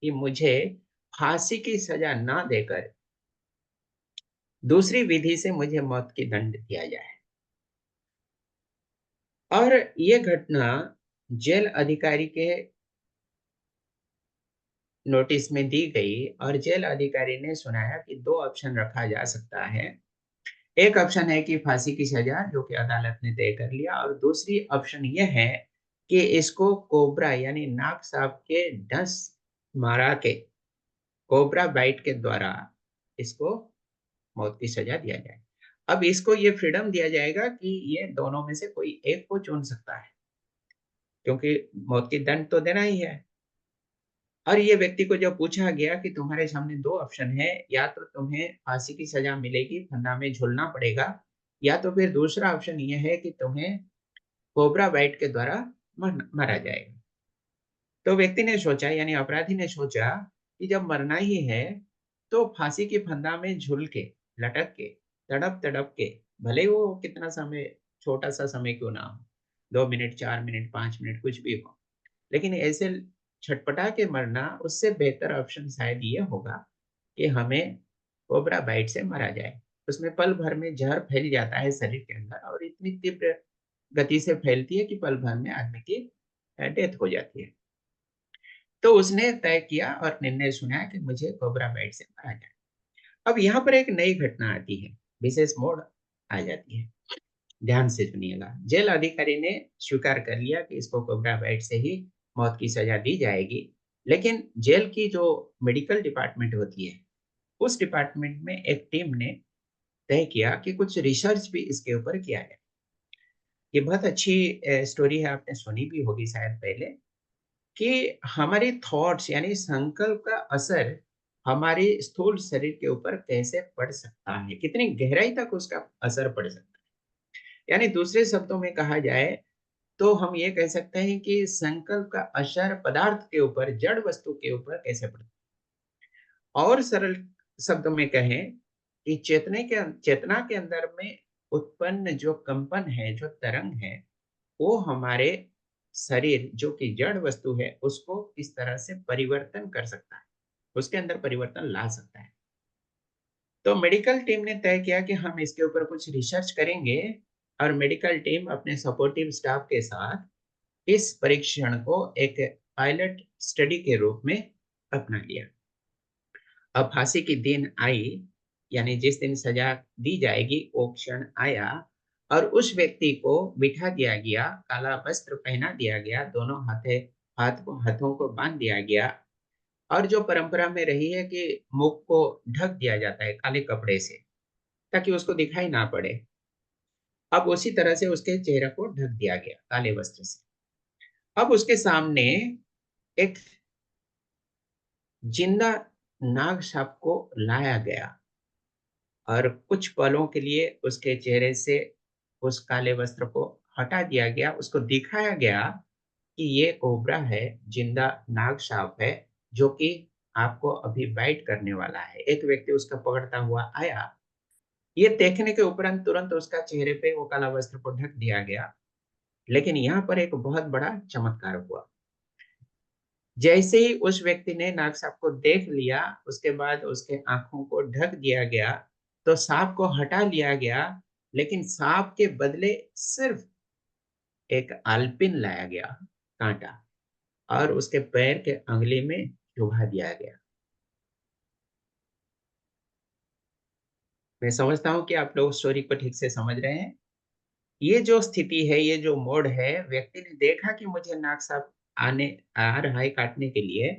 कि मुझे फांसी की सजा ना देकर दूसरी विधि से मुझे मौत की दंड दिया जाए। और ये घटना जेल अधिकारी के नोटिस में दी गई और जेल अधिकारी ने सुनाया कि दो ऑप्शन रखा जा सकता है। एक ऑप्शन है कि फांसी की सजा, जो कि अदालत ने तय कर लिया, और दूसरी ऑप्शन यह है कि इसको कोबरा यानी नाग साहब के डंस मारा के, कोबरा बाइट के द्वारा इसको मौत की सजा दिया जाए। अब इसको ये फ्रीडम दिया जाएगा कि ये दोनों में से कोई एक को चुन सकता है, क्योंकि मौत की दंड तो देना ही है। और ये व्यक्ति को जब पूछा गया कि तुम्हारे सामने दो ऑप्शन है, या तो तुम्हें फांसी की सजा मिलेगी, फंदा में झूलना पड़ेगा, या तो फिर दूसरा ऑप्शन ये है कि तुम्हें कोबरा बाइट के द्वारा मारा जाएगा। तो व्यक्ति ने सोचा, यानी अपराधी ने सोचा कि जब मरना ही है, तो फांसी की फंदा में झूल के, लटक के, तड़प तड़प के, भले वो कितना समय, छोटा सा समय क्यों ना हो, 2 मिनट, 4 मिनट, 5 मिनट, कुछ भी हो, लेकिन ऐसे छटपटा के मरना, उससे बेहतर ऑप्शन शायद ये होगा कि हमें कोबरा बाइट से मारा जाए। उसमें पल भर में जहर फैल जाता है शरीर के अंदर, और इतनी तीव्र गति से फैलती है कि पल भर में आदमी की डेथ हो जाती है। तो उसने तय किया और निर्णय सुनाया कि मुझे कोबरा बाइट से मारा जाए। अब यहाँ पर एक नई घटना आती है, विशेष मोड़ आ जाती है। ध्यान से सुनिएगा। जेल अधिकारी ने स्वीकार कर लिया कि इसको कोबरा बाइट से ही मौत की सजा दी जाएगी, लेकिन जेल की जो मेडिकल डिपार्टमेंट होती है, उस डिपार्टमेंट में एक टीम ने तय किया कि कुछ रिसर्च भी इसके ऊपर किया जाए। ये बहुत अच्छी स्टोरी है, आपने सुनी भी होगी शायद पहले, कि हमारे थॉट्स यानी संकल्प का असर हमारे स्थूल शरीर के ऊपर कैसे पड़ सकता है, कितनी गहराई तक उसका असर पड़ सकता है। यानी दूसरे शब्दों में कहा जाए तो हम ये कह सकते हैं कि संकल्प का असर पदार्थ के ऊपर, जड़ वस्तु के ऊपर कैसे पड़ता है। और सरल शब्दों में कहें कि चेतना के अंदर में उत्पन्न जो कंपन है, जो तरंग है, वो हमारे शरीर जो कि जड़ वस्तु है उसको किस तरह से परिवर्तन कर सकता है, उसके अंदर परिवर्तन ला सकता है। तो मेडिकल टीम ने तय किया कि हम इसके ऊपर कुछ रिसर्च करेंगे, और मेडिकल टीम अपने सपोर्टिव स्टाफ के साथ इस परीक्षण को एक पायलट स्टडी के रूप में अपना लिया। अब फांसी की दिन आई, यानी जिस दिन सजा दी जाएगी वो क्षण आया, और उस व्यक्ति को बिठा दिया गया, काला वस्त्र पहना दिया गया, दोनों हाथों को बांध दिया गया, और जो परंपरा में रही है कि मुख को ढक दिया जाता है काले कपड़े से ताकि उसको दिखाई ना पड़े, अब उसी तरह से उसके चेहरे को ढक दिया गया काले वस्त्र से। अब उसके सामने एक जिंदा नाग साप को लाया गया, और कुछ पलों के लिए उसके चेहरे से उस काले वस्त्र को हटा दिया गया। उसको दिखाया गया कि ये कोबरा है, जिंदा नाग साप है, जो कि आपको अभी बाइट करने वाला है। एक व्यक्ति उसका पकड़ता हुआ आया, ये देखने के उपरांत तुरंत उसका चेहरे पे वो काला वस्त्र को ढक दिया गया। लेकिन यहाँ पर एक बहुत बड़ा चमत्कार हुआ। जैसे ही उस व्यक्ति ने नाग सांप को देख लिया, उसके बाद उसके आंखों को ढक दिया गया, तो सांप को हटा लिया गया, लेकिन सांप के बदले सिर्फ एक आलपिन लाया गया, कांटा, और उसके पैर के अंगली में चुभा दिया गया। मैं समझता हूं कि आप लोग स्टोरी को ठीक से समझ रहे हैं। ये जो स्थिति है, ये जो मोड है, व्यक्ति ने देखा कि मुझे नाग सांप आ रहा है काटने के लिए,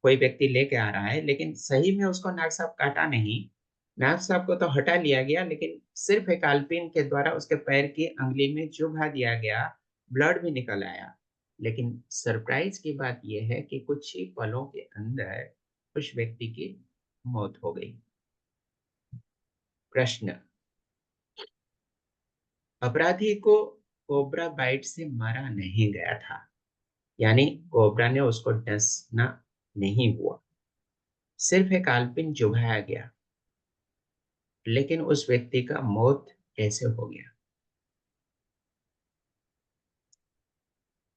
कोई व्यक्ति लेके आ रहा है, लेकिन सही में उसको नाग सांप काटा नहीं। नाग सांप को तो हटा लिया गया, लेकिन सिर्फ एक आलपीन के द्वारा उसके पैर की अंगुली में चुभा दिया गया, ब्लड भी निकल आया। लेकिन सरप्राइज की बात यह है कि कुछ ही पलों के अंदर उस व्यक्ति की मौत हो गई। प्रश्न, अपराधी को कोबरा बाइट से मारा नहीं गया था, यानी कोबरा ने उसको डसना नहीं हुआ, सिर्फ एक आलपिन चुभाया गया। लेकिन उस व्यक्ति का मौत कैसे हो गया,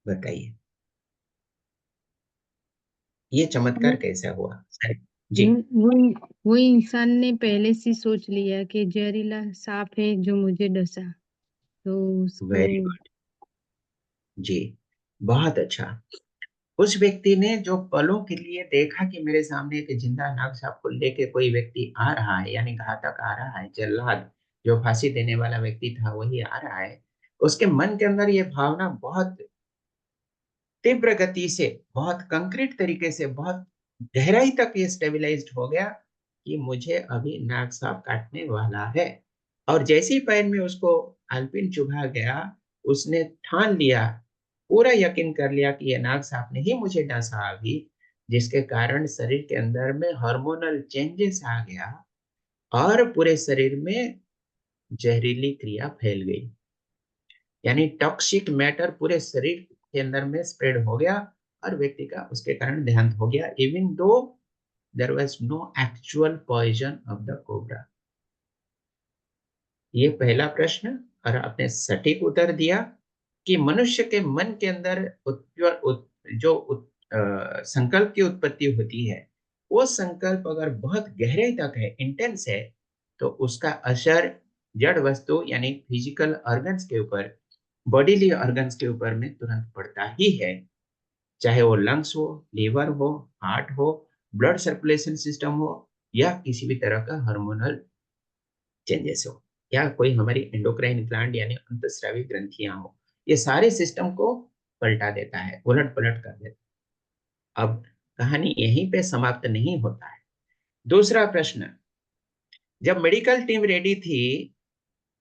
बताइए। ये चमत्कार वो कैसे हुआ? जी, वो वो इंसान ने पहले से सोच लिया कि जहरीला सांप है जो मुझे डसा, तो उसको वेरी गुड। जी, बहुत अच्छा। उस व्यक्ति ने जो पलों के लिए देखा कि मेरे सामने एक जिंदा नाग सांप को लेके कोई व्यक्ति आ रहा है, यानी घातक आ रहा है, जल्लाद जो फांसी देने वाला व्यक्ति था वही आ रहा है, उसके मन के अंदर ये भावना बहुत तीव्र गति से, बहुत कंक्रीट तरीके से, बहुत गहराई तक ये स्टेबलाइज्ड हो गया कि मुझे अभी नाग सांप काटने वाला है। और जैसे ही पैर में उसको आलपिन चुभा गया, उसने ठान लिया, पूरा यकीन कर लिया कि ये नाग सांप ने ही मुझे डसा अभी, जिसके कारण शरीर के अंदर में हार्मोनल चेंजेस आ गया, और पूरे शरीर में जहरीली क्रिया फैल गई, यानी टॉक्सिक मैटर पूरे शरीर के अंदर में स्प्रेड हो गया, और व्यक्ति का उसके कारण देहांत हो गया, even though there was no actual poison of the cobra. ये पहला प्रश्न, और आपने सटीक उत्तर दिया कि मनुष्य के मन के अंदर संकल्प की उत्पत्ति होती है, वो संकल्प अगर बहुत गहराई तक है, इंटेंस है, तो उसका असर जड़ वस्तु यानी फिजिकल ऑर्गन्स के ऊपर, बॉडीली ऑर्गन्स के ऊपर में तुरंत पड़ता ही है, चाहे वो लंग्स हो, लीवर हो, हार्ट हो, ब्लड सर्कुलेशन सिस्टम हो, या किसी भी तरह का हार्मोनल चेंजेस हो, या कोई हमारी एंडोक्राइन ग्लैंड यानी अंतस्रावी ग्रंथियां हो, ये सारे सिस्टम को पलटा देता है, उलट पलट कर देता है। अब कहानी यहीं पे समाप्त नहीं होता है। दूसरा प्रश्न, जब मेडिकल टीम रेडी थी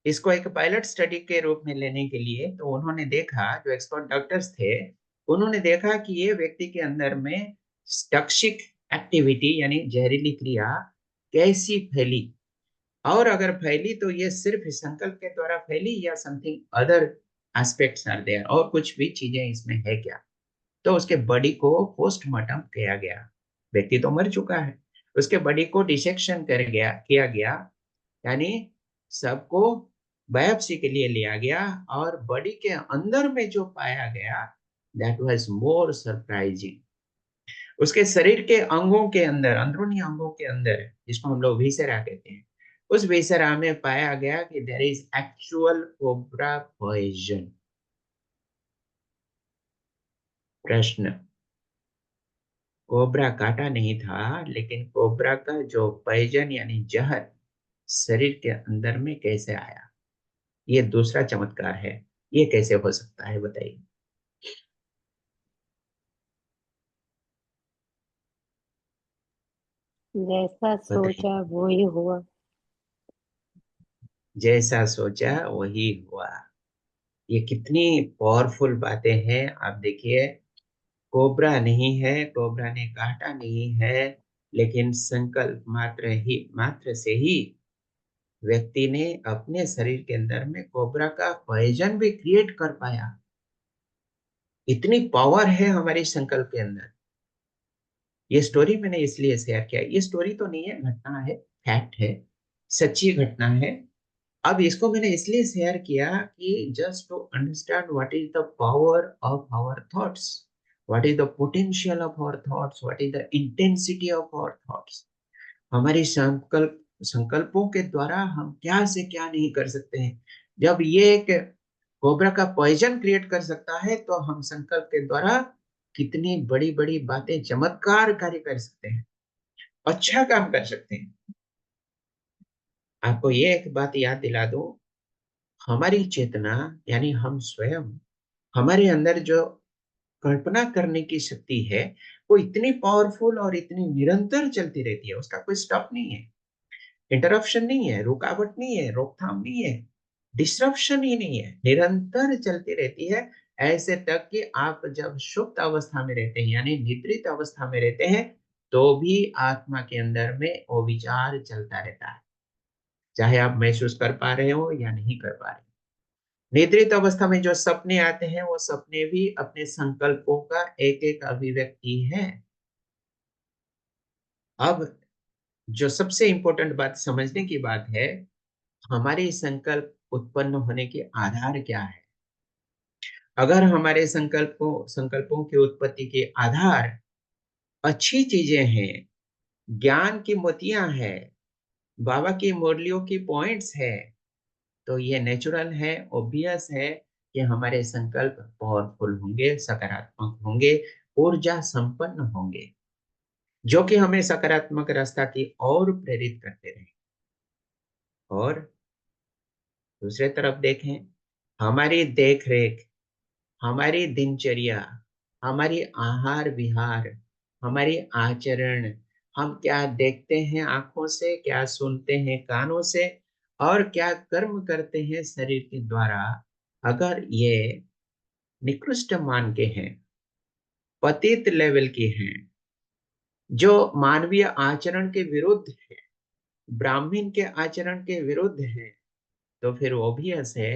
इसको एक पायलट स्टडी के रूप में लेने के लिए, तो उन्होंने देखा, जो एक्सपर्ट डॉक्टर्स थे उन्होंने देखा कि ये व्यक्ति के अंदर में टॉक्सिक एक्टिविटी यानी जहरीली क्रिया कैसी फैली, और अगर फैली तो ये सिर्फ संकल्प के द्वारा फैली या something other aspects are there, और कुछ भी चीजें इसमें है क्या। तो उसके बॉडी को पोस्टमार्टम किया गया, व्यक्ति तो मर चुका है, उसके बॉडी को डिसेक्शन किया गया, यानी सबको बायोप्सी के लिए लिया गया और बॉडी के अंदर में जो पाया गया दैट वाज मोर सरप्राइजिंग। उसके शरीर के अंगों के अंदर, अंदरूनी अंगों के अंदर, जिसको हम लोग विसेरा कहते हैं, उस विसेरा में पाया गया कि there is actual cobra poison. प्रश्न, कोबरा काटा नहीं था, लेकिन कोबरा का जो पॉइजन यानी जहर शरीर के अंदर में कैसे आया? ये दूसरा चमत्कार है। ये कैसे हो सकता है बताइए। जैसा बताइए। सोचा वो ही हुआ। जैसा सोचा वही हुआ। ये कितनी पावरफुल बातें हैं। आप देखिए, कोबरा नहीं है, कोबरा ने काटा नहीं है, लेकिन संकल्प मात्र से ही व्यक्ति ने अपने शरीर के अंदर में कोबरा का पॉइजन भी क्रिएट कर पाया। इतनी पावर है हमारे संकल्प के अंदर। ये स्टोरी मैंने इसलिए शेयर किया। ये स्टोरी तो नहीं है, घटना है, फैक्ट है, सच्ची घटना है। अब इसको मैंने इसलिए शेयर किया कि just to understand what is the power of our thoughts, what is the potential of our thoughts, what is the intensity of our thoughts. हमारी संकल्पों के द्वारा हम क्या से क्या नहीं कर सकते हैं। जब ये एक कोबरा का पॉइजन क्रिएट कर सकता है, तो हम संकल्प के द्वारा कितनी बड़ी बड़ी बातें, चमत्कार कार्य कर सकते हैं, अच्छा काम कर सकते हैं। आपको ये एक बात याद दिला दूं, हमारी चेतना यानी हम स्वयं, हमारे अंदर जो कल्पना करने की शक्ति है, वो इतनी पावरफुल और इतनी निरंतर चलती रहती है। उसका कोई स्टॉप नहीं है, इंटरप्शन नहीं है, रुकावट नहीं है, रोकथाम नहीं है, डिस्ट्रप्शन ही नहीं है, निरंतर चलती रहती है। ऐसे तक कि आप जब सुप्त अवस्था में रहते हैं यानी निद्रित अवस्था में रहते हैं, तो भी आत्मा के अंदर में वो विचार चलता रहता है, चाहे आप महसूस कर पा रहे हो या नहीं कर पा रहे। निद्रित अवस्था में जो सपने आते हैं, वो सपने भी अपने संकल्पों का एक एक अभिव्यक्ति है। अब जो सबसे इंपॉर्टेंट बात समझने की बात है, हमारे संकल्प उत्पन्न होने के आधार क्या है? अगर हमारे संकल्पों की उत्पत्ति के आधार अच्छी चीजें हैं, ज्ञान की मोतियां हैं, बाबा की मुरलियों की पॉइंट्स है, तो ये नेचुरल है, ऑब्वियस है कि हमारे संकल्प पावरफुल होंगे, सकारात्मक होंगे, ऊर्जा संपन्न होंगे, जो कि हमें सकारात्मक रास्ता की ओर प्रेरित करते रहे। और दूसरे तरफ देखें, हमारी देख रेख, हमारी दिनचर्या, हमारी आहार विहार, हमारी आचरण, हम क्या देखते हैं आंखों से, क्या सुनते हैं कानों से, और क्या कर्म करते हैं शरीर के द्वारा, अगर ये निकृष्ट मान के हैं, पतित लेवल के हैं, जो मानवीय आचरण के विरुद्ध है, ब्राह्मण के आचरण के विरुद्ध है, तो फिर ऑब्वियस है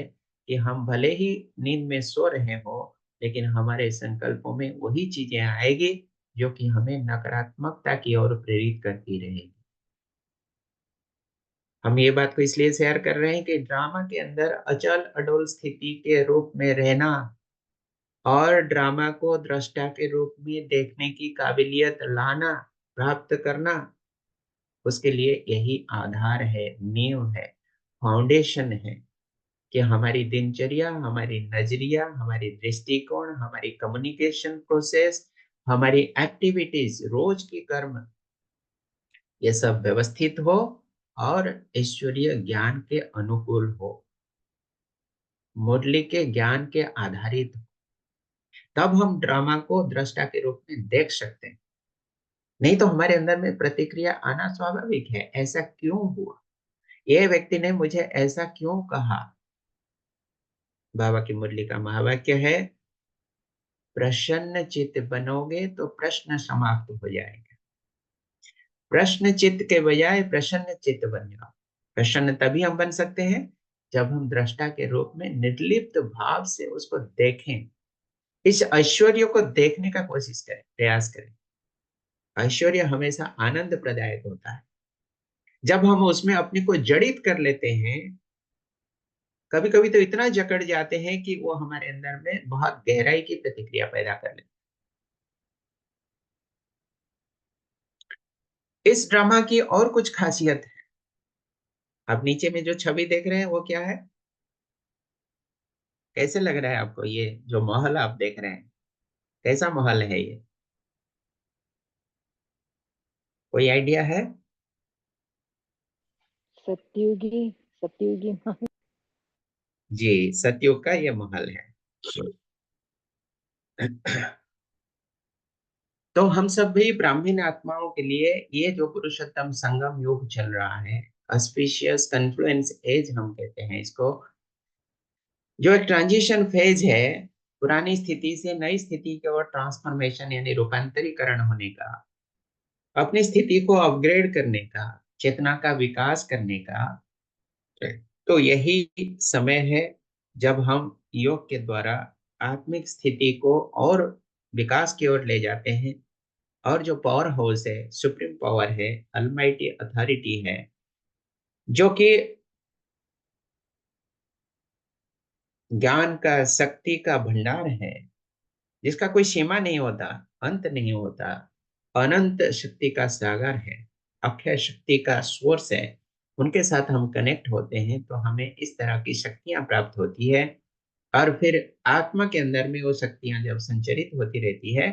कि हम भले ही नींद में सो रहे हो, लेकिन हमारे संकल्पों में वही चीजें आएगी जो कि हमें नकारात्मकता की ओर प्रेरित करती रहेगी। हम ये बात को इसलिए शेयर कर रहे हैं कि ड्रामा के अंदर अचल अडोल स्थिति के रूप में रहना और ड्रामा को दृष्टा के रूप में देखने की काबिलियत लाना, प्राप्त करना, उसके लिए यही आधार है, नींव है, फाउंडेशन है कि हमारी दिनचर्या, हमारी नजरिया, हमारी दृष्टिकोण, हमारी कम्युनिकेशन प्रोसेस, हमारी एक्टिविटीज, रोज की कर्म, ये सब व्यवस्थित हो और ईश्वरीय ज्ञान के अनुकूल हो, मुरली के ज्ञान के आधारित हो। तब हम ड्रामा को दृष्टा के रूप में देख सकते हैं। नहीं तो हमारे अंदर में प्रतिक्रिया आना स्वाभाविक है, ऐसा क्यों हुआ, ये व्यक्ति ने मुझे ऐसा क्यों कहा। बाबा की मुरली का महावाक्य है, प्रसन्न चित्त बनोगे तो प्रश्न समाप्त हो जाएगा। प्रश्न चित्त के बजाय प्रसन्न चित्त बन जाओ। प्रसन्न तभी हम बन सकते हैं जब हम दृष्टा के रूप में निर्लिप्त भाव से उसको देखें, इस ऐश्वर्य को देखने का कोशिश करें, प्रयास करें। ऐश्वर्य हमेशा आनंद प्रदायक होता है। जब हम उसमें अपने को जड़ित कर लेते हैं, कभी कभी तो इतना जकड़ जाते हैं कि वो हमारे अंदर में बहुत गहराई की प्रतिक्रिया पैदा कर लेते हैं। इस ड्रामा की और कुछ खासियत है। आप नीचे में जो छवि देख रहे हैं वो क्या है? कैसे लग रहा है आपको? ये जो महल आप देख रहे हैं, कैसा महल है ये? कोई आइडिया है? सत्युगी सत्युगी जी, सतयुग का ये महल है। तो हम सब भी ब्राह्मण आत्माओं के लिए ये जो पुरुषोत्तम संगम युग चल रहा है, ऑस्पिशियस कन्फ्लुएंस एज हम कहते हैं इसको, जो एक ट्रांजिशन फेज है, पुरानी स्थिति से नई स्थिति की ओर ट्रांसफॉर्मेशन यानी रूपांतरीकरण होने का, अपनी स्थिति को अपग्रेड करने का, चेतना का विकास करने का। तो यही समय है जब हम योग के द्वारा आत्मिक स्थिति को और विकास की ओर ले जाते हैं। और जो पावर हाउस है, सुप्रीम पावर है, अलमाइटी अथॉरिटी है, जो कि ज्ञान का, शक्ति का भंडार है, जिसका कोई सीमा नहीं होता, अंत नहीं होता, अनंत शक्ति का सागर है, अक्षय शक्ति का सोर्स है, उनके साथ हम कनेक्ट होते हैं तो हमें इस तरह की शक्तियां प्राप्त होती है। और फिर आत्मा के अंदर में वो शक्तियां जब संचरित होती रहती है,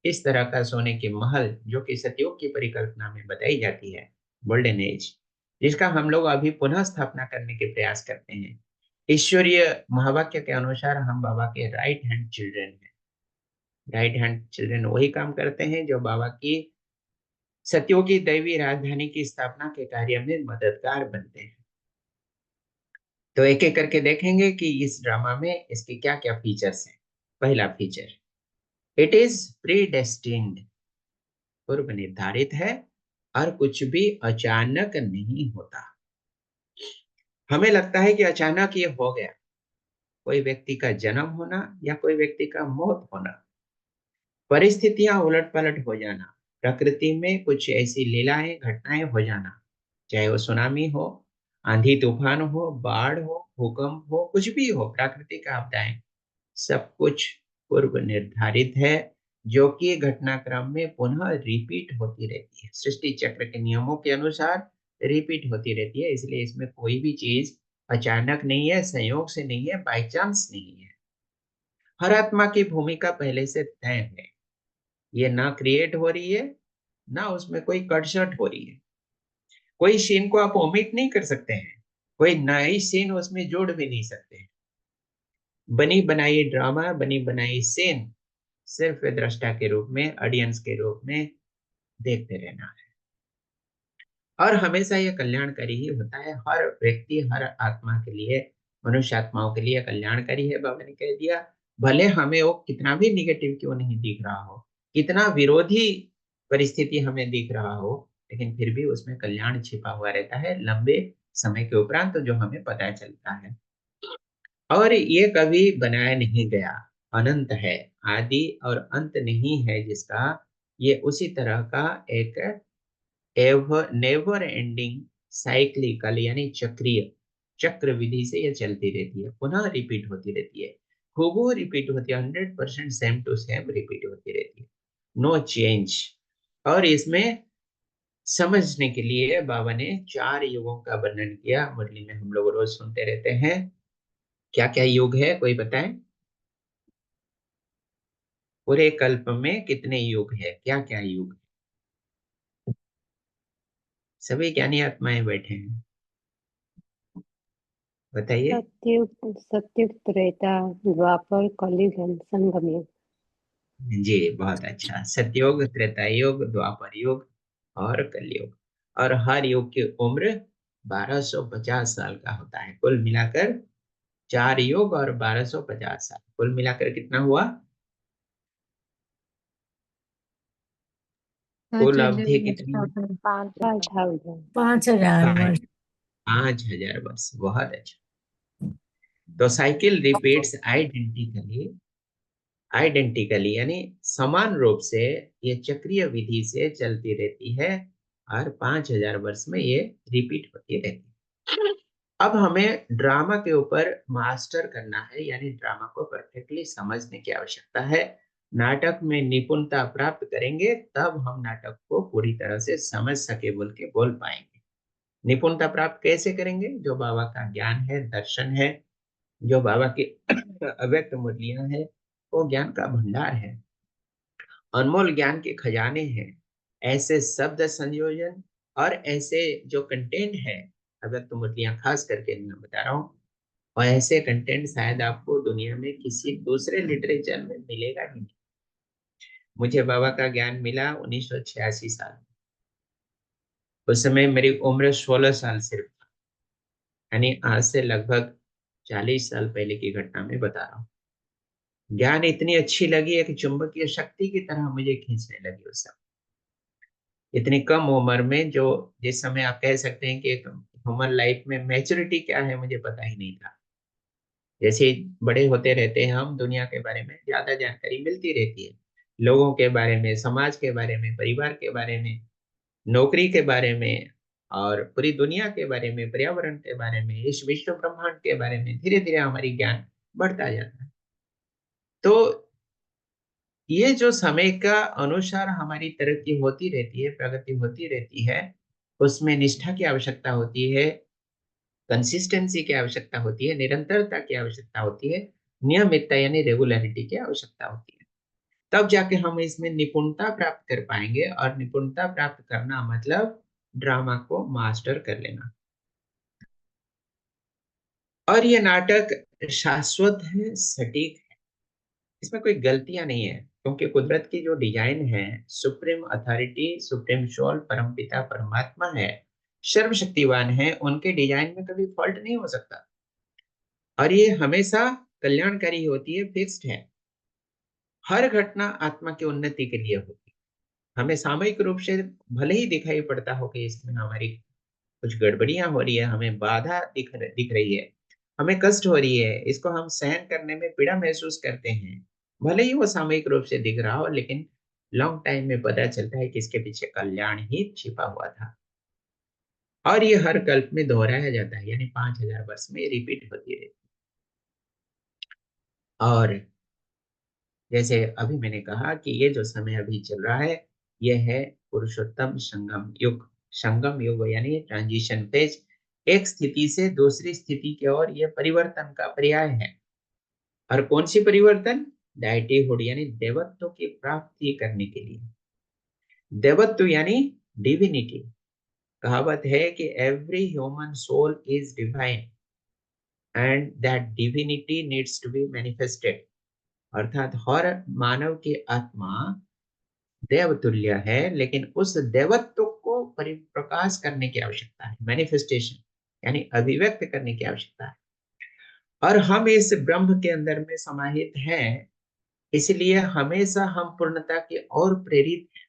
इस तरह का सोने के महल जो कि सतयुग की परिकल्पना में बताई जाती है, गोल्डन एज, जिसका हम लोग अभी पुनः स्थापना करने के प्रयास करते हैं। ईश्वरीय महावाक्य के अनुसार हम बाबा के राइट हैंड चिल्ड्रन हैं। राइट हैंड चिल्ड्रन वही काम करते हैं जो बाबा की सत्यों की दैवी राजधानी की स्थापना के कार्य में मददगार बनते हैं। तो एक एक करके देखेंगे कि इस ड्रामा में इसके क्या क्या फीचर्स हैं। पहला feature, it is pre destined, पूर्व निर्धारित है और कुछ भी अचानक नहीं होता। हमें लगता है कि अचानक ये हो गया, कोई व्यक्ति का जन्म होना या कोई व्यक्ति का मौत होना, परिस्थितियां उलट पलट हो जाना, प्रकृति में कुछ ऐसी लीलाएं घटनाएं हो जाना, चाहे वो सुनामी हो, आंधी तूफान हो, बाढ़ हो, भूकंप हो, कुछ भी हो, प्राकृतिक आपदाएं, सब कुछ पूर्व निर्धारित है, जो कि घटनाक्रम में पुनः रिपीट होती रहती है। सृष्टि चक्र के नियमों के अनुसार रिपीट होती रहती है, इसलिए इसमें कोई भी चीज अचानक नहीं है, संयोग से नहीं है, बाई चांस नहीं है। हर आत्मा की भूमिका पहले से तय है, ये ना क्रिएट हो रही है, ना उसमें कोई कटशट हो रही है। कोई सीन को आप ओमिट नहीं कर सकते हैं, कोई नई सीन उसमें जोड़ भी नहीं सकते हैं। बनी बनाई ड्रामा, बनी बनाई सीन सिर्फ दृष्टा के रूप में, ऑडियंस के रूप में देखते रहना है। और हमेशा ये कल्याणकारी ही होता है। हर व्यक्ति, हर आत्मा के लिए, मनुष्य आत्माओं के लिए कल्याणकारी है, बाबा ने कह दिया। भले हमें वो कितना भी निगेटिव क्यों नहीं दिख रहा हो, कितना विरोधी परिस्थिति हमें दिख रहा हो, लेकिन फिर भी उसमें कल्याण छिपा हुआ रहता है लंबे समय के उपरांत, तो जो हमें पता चलता है। और ये कभी बनाया नहीं गया, अनंत है, आदि और अंत नहीं है जिसका, ये उसी तरह का एक नेवर एंडिंग साइक्लिकल यानी चक्रीय चक्र विधि से ये चलती रहती है, पुनः रिपीट होती रहती है, खूबू रिपीट होती है, 100% सेम टू सेम रिपीट होती रहती है, नो चेंज। और इसमें समझने के लिए बाबा ने 4 युगों का वर्णन किया। मुरली में हम लोग रोज सुनते रहते हैं। क्या क्या युग है, कोई बताएं? पूरे कल्प में कितने युग है, क्या क्या युग है? सभी ज्ञानी आत्माएं बैठे हैं, बताइए। सत्युग सत्युग त्रेता द्वापर कलयुग एंड संगम युग। जी, बहुत अच्छा। सतयुग, त्रेता युग, द्वापर युग और कलयुग। और हर युग की उम्र 1250 साल का होता है। कुल मिलाकर 4 युग और 1250 साल, कुल मिलाकर कितना हुआ? कुल 5,000 अवधि वर्ष कितनी? का है। 5,000। 5,000 वर्ष। 5000 वर्ष, बहुत अच्छा। तो साइकिल रिपीट्स आइडेंटिकली यानी समान रूप से, ये चक्रीय विधि से चलती रहती है और 5000 वर्ष में ये रिपीट होती रहती है। अब हमें ड्रामा के ऊपर मास्टर करना है, यानी ड्रामा को परफेक्टली समझने की आवश्यकता है। नाटक में निपुणता प्राप्त करेंगे तब हम नाटक को पूरी तरह से समझ सके बोल के बोल पाएंगे। निपुणता प्राप्त कैसे करेंगे? जो बाबा का ज्ञान है, दर्शन है, जो बाबा की अव्यक्त मूर्तियां है, वो ज्ञान का भंडार है, अनमोल ज्ञान के खजाने हैं। ऐसे शब्द संयोजन और ऐसे जो कंटेंट है, अव्यक्त मूर्तियां खास करके मैं बता रहा हूँ, और ऐसे कंटेंट शायद आपको दुनिया में किसी दूसरे लिटरेचर में मिलेगा ही नहीं। मुझे बाबा का ज्ञान मिला 1986 साल। उस समय मेरी उम्र 16 साल सिर्फ, यानी आज से लगभग 40 साल पहले की घटना में बता रहा हूँ। ज्ञान इतनी अच्छी लगी है कि चुंबकीय शक्ति की तरह मुझे खींचने लगी उस समय। इतनी कम उम्र में, जो जिस समय आप कह सकते हैं कि ह्यूमन लाइफ में मैच्योरिटी क्या है मुझे पता ही नहीं था। जैसे बड़े होते रहते हैं हम, दुनिया के बारे में ज्यादा जानकारी मिलती रहती है, लोगों के बारे में, समाज के बारे में, परिवार के बारे में, नौकरी के बारे में, और पूरी दुनिया के बारे में, पर्यावरण के बारे में, इस विश्व ब्रह्मांड के बारे में धीरे धीरे हमारी ज्ञान बढ़ता जाता है। तो ये जो समय का अनुसार हमारी तरक्की होती रहती है, प्रगति होती रहती है, उसमें निष्ठा की आवश्यकता होती है, कंसिस्टेंसी की आवश्यकता होती है, निरंतरता की आवश्यकता होती है, नियमितता यानी रेगुलरिटी की आवश्यकता होती है। तब जाके हम इसमें निपुणता प्राप्त कर पाएंगे, और निपुणता प्राप्त करना मतलब ड्रामा को मास्टर कर लेना। और ये नाटक शाश्वत है, सटीक है, इसमें कोई गलतियां नहीं है, क्योंकि कुदरत की जो डिजाइन है, सुप्रीम अथॉरिटी, सुप्रीम सोल, परमपिता परमात्मा है, सर्वशक्तिवान है, उनके डिजाइन में कभी फॉल्ट नहीं हो सकता, और ये हमेशा कल्याणकारी होती है, फिक्स्ड है। हर घटना आत्मा की उन्नति के लिए होती है। हमें सामयिक रूप से भले ही दिखाई पड़ता हो कि इसमें हमारी कुछ गड़बड़ियां हो रही है, हमें बाधा दिख रही है, हमें कष्ट हो रही है, इसको हम सहन करने में पीड़ा महसूस करते हैं, भले ही वो सामयिक रूप से दिख रहा हो, लेकिन लॉन्ग टाइम में पता चलता है कि इसके पीछे कल्याण ही छिपा हुआ था। और ये हर कल्प में दोहराया जाता है, यानी 5000 वर्ष में रिपीट होती रहती है। और जैसे अभी मैंने कहा कि ये जो समय अभी चल रहा है, ये है पुरुषोत्तम संगम युग। संगम युग यानी ट्रांजिशन फेज, एक स्थिति से दूसरी स्थिति की ओर ये परिवर्तन का पर्याय है। और कौन सी परिवर्तन? डाइटीहुड यानी देवत्व की प्राप्ति करने के लिए। देवत्व यानी डिविनिटी। कहावत है कि every human soul is divine and that divinity needs to be manifested. अर्थात हर मानव की आत्मा देवतुल्य है, लेकिन उस देवत्व को परिप्रकाश करने की आवश्यकता है, मैनिफेस्टेशन यानी अभिव्यक्त करने की आवश्यकता है। और हम इस ब्रह्म के अंदर में समाहित हैं, इसलिए हमेशा हम पूर्णता की ओर प्रेरित हैं।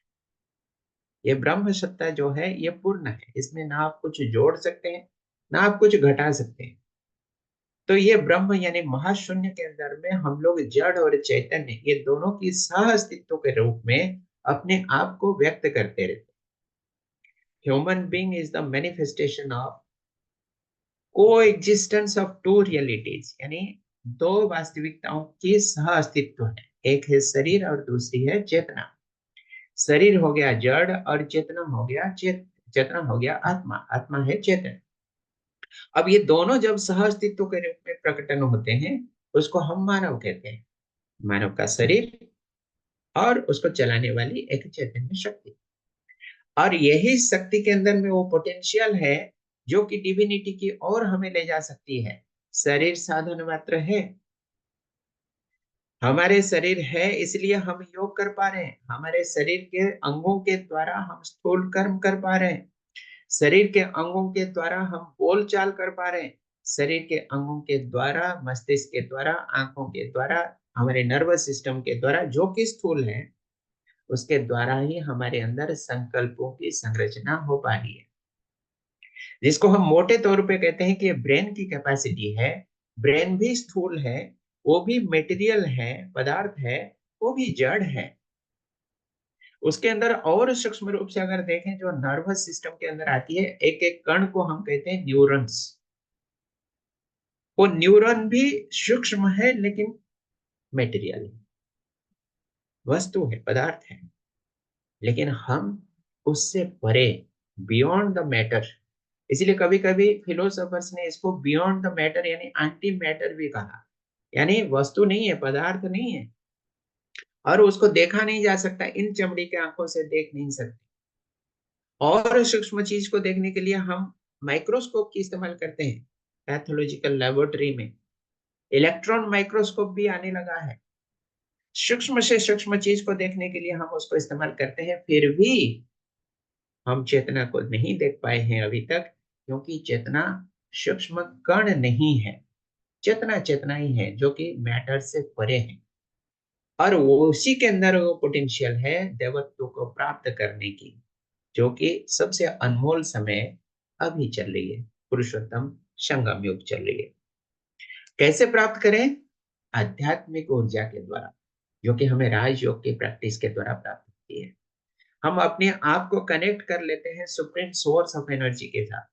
ये ब्रह्म सत्ता जो है ये पूर्ण है, इसमें ना आप कुछ जोड़ सकते हैं, ना आप कुछ घटा सकते हैं। तो ये ब्रह्म यानी महाशून्य के अंदर में हम लोग जड़ और चैतन्य, ये दोनों की सह अस्तित्व के रूप में अपने आप को व्यक्त करते रहते हैं। Human being is the manifestation of coexistence of two realities, यानी दो वास्तविकताओं की सह अस्तित्व है। एक है शरीर और दूसरी है चेतना। शरीर हो गया जड़ और चेतना हो गया चेतना हो गया आत्मा। आत्मा है चेतन। अब ये दोनों जब सह अस्तित्व के रूप में प्रकटन होते हैं, उसको हम मानव कहते हैं। मानव का शरीर और उसको चलाने वाली एक चैतन्य शक्ति, और यही शक्ति के अंदर में वो पोटेंशियल है जो कि डिविनिटी की ओर हमें ले जा सकती है। शरीर साधन मात्र है। हमारे शरीर है इसलिए हम योग कर पा रहे हैं, हमारे शरीर के अंगों के द्वारा हम स्थूल कर्म कर पा रहे हैं, शरीर के अंगों के द्वारा हम बोल चाल कर पा रहे हैं, शरीर के अंगों के द्वारा, मस्तिष्क के द्वारा, आंखों के द्वारा, हमारे नर्वस सिस्टम के द्वारा, जो कि स्थूल है, उसके द्वारा ही हमारे अंदर संकल्पों की संरचना हो पा रही है, जिसको हम मोटे तौर पे कहते हैं कि ब्रेन की कैपेसिटी है। ब्रेन भी स्थूल है, वो भी मेटेरियल है, पदार्थ है, वो भी जड़ है। उसके अंदर और सूक्ष्म रूप से अगर देखें, जो नर्वस सिस्टम के अंदर आती है, एक एक कण को हम कहते हैं न्यूरॉन्स। वो न्यूरॉन भी सूक्ष्म है, लेकिन मेटेरियल वस्तु है, पदार्थ है, लेकिन हम उससे परे, बियॉन्ड द मैटर। इसलिए कभी कभी फिलोसोफर्स ने इसको बियॉन्ड द मैटर यानी एंटी मैटर भी कहा, यानी वस्तु नहीं है, पदार्थ नहीं है, और उसको देखा नहीं जा सकता, इन चमड़ी के आंखों से देख नहीं सकते। और सूक्ष्म चीज को देखने के लिए हम माइक्रोस्कोप की इस्तेमाल करते हैं पैथोलॉजिकल लेबोरेटरी में। इलेक्ट्रॉन माइक्रोस्कोप भी आने लगा है। सूक्ष्म से सूक्ष्म चीज को देखने के लिए हम उसको इस्तेमाल करते हैं, फिर भी हम चेतना को नहीं देख पाए हैं अभी तक, क्योंकि चेतना सूक्ष्म कण नहीं है। चेतना चेतना ही है, जो कि मैटर से परे है, और उसी के अंदर वो पोटेंशियल है देवत्व को प्राप्त करने की, जो कि सबसे अनमोल समय अभी चल रही है, पुरुषोत्तम संगम युग चल रही है। कैसे प्राप्त करें? आध्यात्मिक ऊर्जा के द्वारा, जो कि हमें राजयोग की प्रैक्टिस के द्वारा प्राप्त होती है। हम अपने आप को कनेक्ट कर लेते हैं सुप्रीम सोर्स ऑफ एनर्जी के साथ,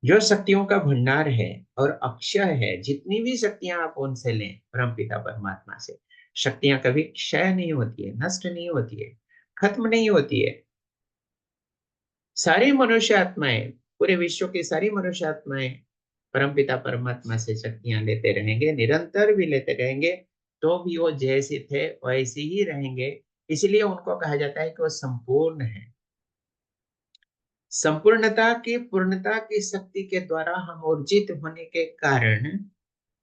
जो शक्तियों का भंडार है और अक्षय है। जितनी भी शक्तियां आप उनसे लें, परमपिता परमात्मा से, शक्तियां कभी क्षय नहीं होती है, नष्ट नहीं होती है, खत्म नहीं होती है। सारी मनुष्य आत्माएं, पूरे विश्व की सारी मनुष्य आत्माएं परमपिता परमात्मा से शक्तियां लेते रहेंगे, निरंतर भी लेते रहेंगे, तो भी वो जैसे थे वैसे ही रहेंगे। इसलिए उनको कहा जाता है कि वो संपूर्ण है। संपूर्णता की, पूर्णता की शक्ति के द्वारा हम ऊर्जित होने के कारण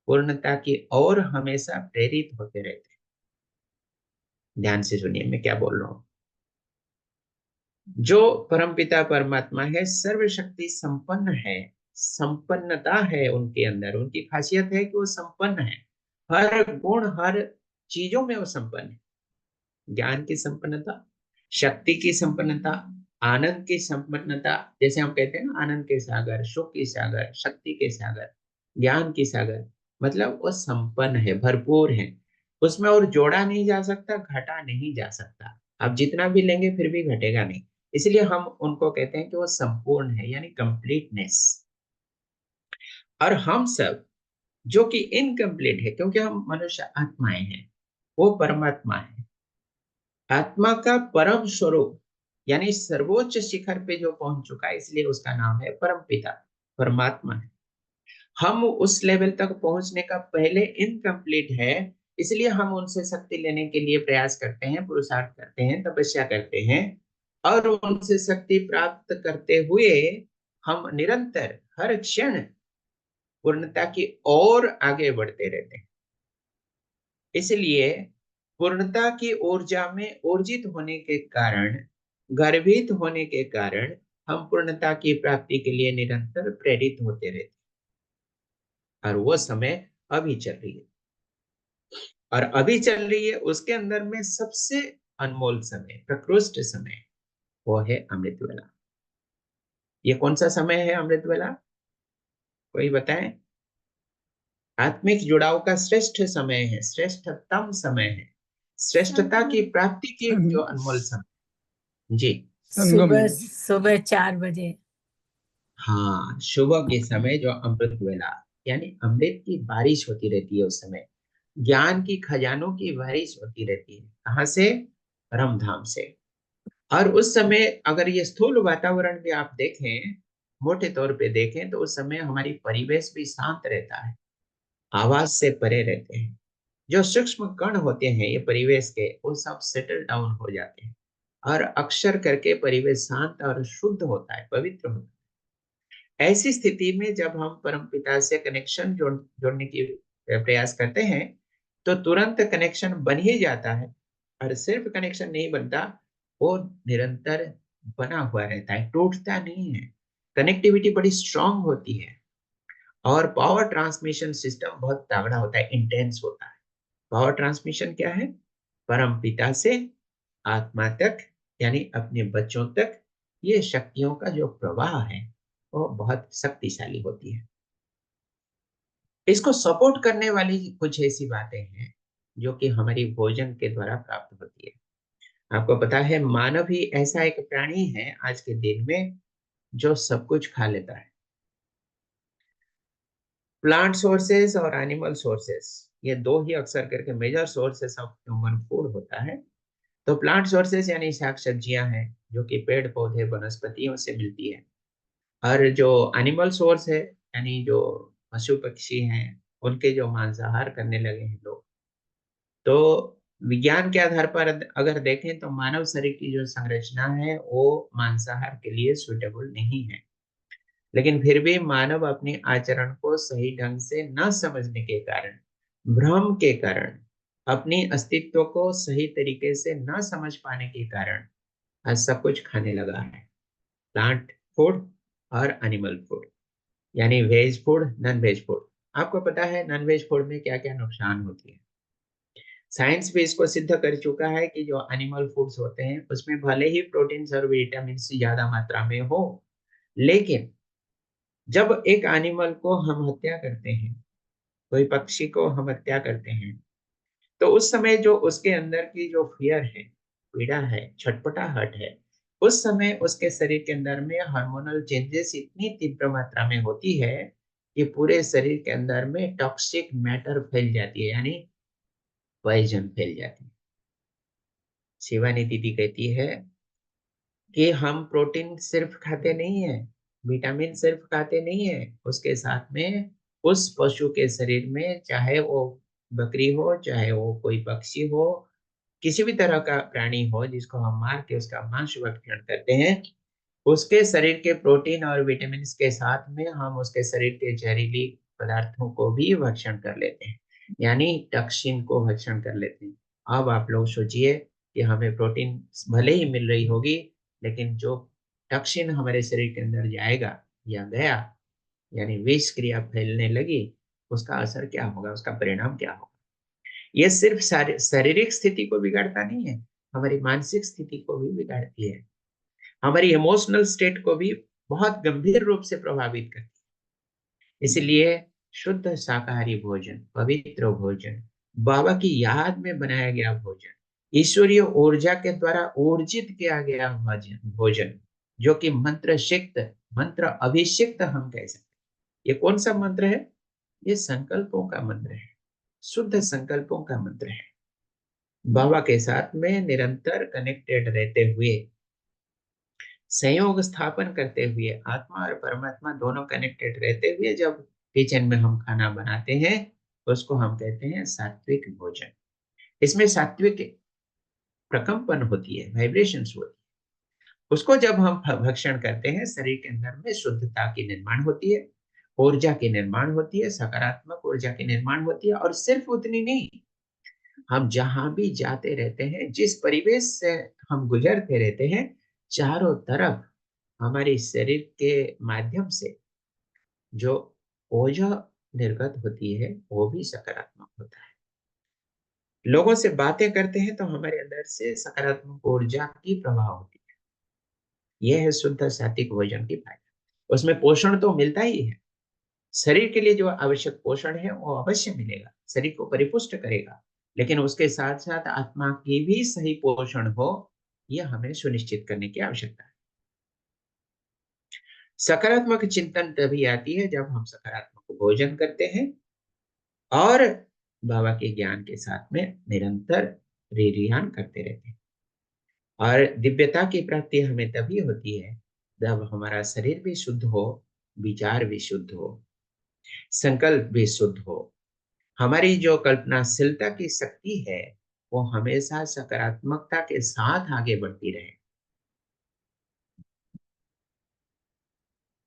पूर्णता की ओर हमेशा प्रेरित होते रहते हैं। ध्यान से सुनिए मैं क्या बोल रहा हूं। जो परमपिता परमात्मा है, सर्वशक्ति संपन्न है, संपन्नता है उनके अंदर। उनकी खासियत है कि वो संपन्न है, हर गुण, हर चीजों में वो संपन्न है। ज्ञान की संपन्नता, शक्ति की संपन्नता, आनंद की संपन्नता। जैसे हम कहते हैं ना, आनंद के सागर, सुख के सागर, शक्ति के सागर, ज्ञान की सागर, मतलब वो संपन्न है, भरपूर है। उसमें और जोड़ा नहीं जा सकता, घटा नहीं जा सकता। आप जितना भी लेंगे फिर भी घटेगा नहीं। इसलिए हम उनको कहते हैं कि वो संपूर्ण है, यानी कंप्लीटनेस। और हम सब जो कि इनकम्प्लीट है, क्योंकि हम मनुष्य आत्माएं हैं, वो परमात्मा है। आत्मा का परम स्वरूप यानी सर्वोच्च शिखर पे जो पहुंच चुका है, इसलिए उसका नाम है परमपिता, परमात्मा है। हम उस लेवल तक पहुंचने का पहले इनकम्प्लीट है, इसलिए हम उनसे शक्ति लेने के लिए प्रयास करते हैं, पुरुषार्थ करते हैं, तपस्या करते हैं, और उनसे शक्ति प्राप्त करते हुए हम निरंतर हर क्षण पूर्णता की ओर आगे बढ़ते रहते हैं। इसलिए पूर्णता की ऊर्जा में ऊर्जित होने के कारण, गर्भित होने के कारण, हम पूर्णता की प्राप्ति के लिए निरंतर प्रेरित होते रहते हैं। और वो समय अभी चल रही है, और अभी चल रही है। उसके अंदर में सबसे अनमोल समय, प्रकृष्ट समय, वो है अमृत वेला। ये कौन सा समय है अमृत वेला? कोई बताए? आत्मिक जुड़ाव का श्रेष्ठ समय है, श्रेष्ठतम समय है, श्रेष्ठता की प्राप्ति की जो अनमोल समय। जी, सुबह सुबह 4 बजे। हाँ, सुबह के समय जो अमृत वेला, यानी अमृत की बारिश होती रहती है उस समय, ज्ञान की खजानों की बारिश होती रहती है। कहाँ से? परमधाम से। और उस समय अगर ये स्थूल वातावरण भी आप देखें, मोटे तौर पे देखें, तो उस समय हमारी परिवेश भी शांत रहता है, आवाज से परे रहते हैं। जो सूक्ष्म कण होते हैं ये परिवेश के, वो सब सेटल डाउन हो जाते हैं, और अक्षर करके परिवेश शांत और शुद्ध होता है, पवित्र होता है। ऐसी स्थिति में जब हम परमपिता से कनेक्शन जोड़ने की प्रयास करते हैं, तो तुरंत कनेक्शन बन ही जाता है। और सिर्फ कनेक्शन नहीं बनता, वो निरंतर बना हुआ रहता है, टूटता नहीं है। कनेक्टिविटी बड़ी स्ट्रांग होती है, और पावर ट्रांसमिशन सिस्टम बहुत तगड़ा होता है, इंटेंस होता है। पावर ट्रांसमिशन क्या है? परम पिता से आत्मा तक, यानी अपने बच्चों तक, ये शक्तियों का जो प्रवाह है वो बहुत शक्तिशाली होती है। इसको सपोर्ट करने वाली कुछ ऐसी बातें हैं जो कि हमारी भोजन के द्वारा प्राप्त होती है। आपको पता है मानव ही ऐसा एक प्राणी है आज के दिन में जो सब कुछ खा लेता है। प्लांट सोर्सेस और एनिमल सोर्सेस, ये दो ही अक्सर करके major sources of human food होता है। तो प्लांट सोर्सेस यानी साग सब्जियां हैं जो कि पेड़ पौधे वनस्पतियों से मिलती है, और जो एनिमल सोर्स है यानी जो पशु पक्षी हैं उनके जो मांसाहार करने लगे हैं लोग। तो विज्ञान के आधार पर अगर देखें तो मानव शरीर की जो संरचना है वो मांसाहार के लिए सुटेबल नहीं है, लेकिन फिर भी मानव अपने आचरण को सही ढंग से न समझने के कारण, भ्रम के कारण, अपनी अस्तित्व को सही तरीके से न समझ पाने के कारण आज सब कुछ खाने लगा है। प्लांट फूड और एनिमल फूड, यानी veg food, non veg food. आपको पता है नॉन वेज फूड में क्या क्या नुकसान होती है। साइंस भी इसको सिद्ध कर चुका है कि जो एनिमल फूड्स होते हैं उसमें भले ही प्रोटीन और विटामिन ज्यादा मात्रा में हो, लेकिन जब एक एनिमल को हम हत्या करते हैं, कोई पक्षी को हम हत्या करते हैं, तो उस समय जो उसके अंदर की जो फियर है, पीड़ा है, छटपटाहट है, उस समय उसके शरीर के अंदर में हार्मोनल चेंजेस इतनी तीव्र मात्रा में होती है कि पूरे शरीर के अंदर में टॉक्सिक मैटर फैल जाती है, यानी पॉइजन फैल जाती है। शिवानी दीदी कहती है कि हम प्रोटीन सिर्फ खाते नहीं है, विटामिन सिर्फ खाते नहीं है, उसके साथ में उस पशु के शरीर में, चाहे वो बकरी हो, चाहे वो कोई पक्षी हो, किसी भी तरह का प्राणी हो जिसको हम मार के उसका मांस भक्षण करते हैं, उसके शरीर के प्रोटीन और विटामिन के साथ में हम उसके शरीर के जहरीली पदार्थों को भी भक्षण कर लेते हैं, यानी टॉक्सिन को भक्षण कर लेते हैं। अब आप लोग सोचिए कि हमें प्रोटीन भले ही मिल रही होगी, लेकिन जो टॉक्सिन हमारे शरीर के अंदर जाएगा या गया, यानी विष क्रिया फैलने लगी, उसका असर क्या होगा, उसका परिणाम क्या होगा। ये सिर्फ शारीरिक स्थिति को बिगाड़ता नहीं है, हमारी मानसिक स्थिति को भी बिगाड़ती है, हमारी इमोशनल स्टेट को भी बहुत गंभीर रूप से प्रभावित करती है। इसलिए शुद्ध शाकाहारी भोजन, पवित्र भोजन, बाबा की याद में बनाया गया भोजन, ईश्वरीय ऊर्जा के द्वारा ऊर्जित किया गया भोजन, जो कि मंत्र अभिषिक्त हम कह सकते हैं। ये कौन सा मंत्र है? ये संकल्पों का मंत्र है, शुद्ध संकल्पों का मंत्र है। बाबा के साथ में निरंतर कनेक्टेड रहते हुए, संयोग स्थापन करते हुए, आत्मा और परमात्मा दोनों कनेक्टेड रहते हुए जब किचन में हम खाना बनाते हैं, उसको हम कहते हैं सात्विक भोजन। इसमें सात्विक प्रकंपन होती है, वाइब्रेशंस होती है। उसको जब हम भक्षण करते हैं, शरीर के अंदर में शुद्धता की निर्माण होती है, ऊर्जा की निर्माण होती है, सकारात्मक ऊर्जा की निर्माण होती है। और सिर्फ उतनी नहीं, हम जहां भी जाते रहते हैं, जिस परिवेश से हम गुजरते रहते हैं, चारों तरफ हमारे शरीर के माध्यम से जो ऊर्जा निर्गत होती है वो भी सकारात्मक होता है। लोगों से बातें करते हैं तो हमारे अंदर से सकारात्मक ऊर्जा की प्रवाह होती है। यह है शुद्ध सात्विक भोजन की फायदा। उसमें पोषण तो मिलता ही है, शरीर के लिए जो आवश्यक पोषण है वो अवश्य मिलेगा, शरीर को परिपुष्ट करेगा, लेकिन उसके साथ साथ आत्मा की भी सही पोषण हो, यह हमें सुनिश्चित करने की आवश्यकता है। सकारात्मक चिंतन तभी आती है जब हम सकारात्मक भोजन करते हैं और बाबा के ज्ञान के साथ में निरंतर रियान करते रहते हैं। और दिव्यता की प्राप्ति हमें तभी होती है जब हमारा शरीर भी शुद्ध हो, विचार भी शुद्ध हो, संकल्प भी शुद्ध हो, हमारी जो कल्पनाशीलता की शक्ति है वो हमेशा सकारात्मकता के साथ आगे बढ़ती रहे।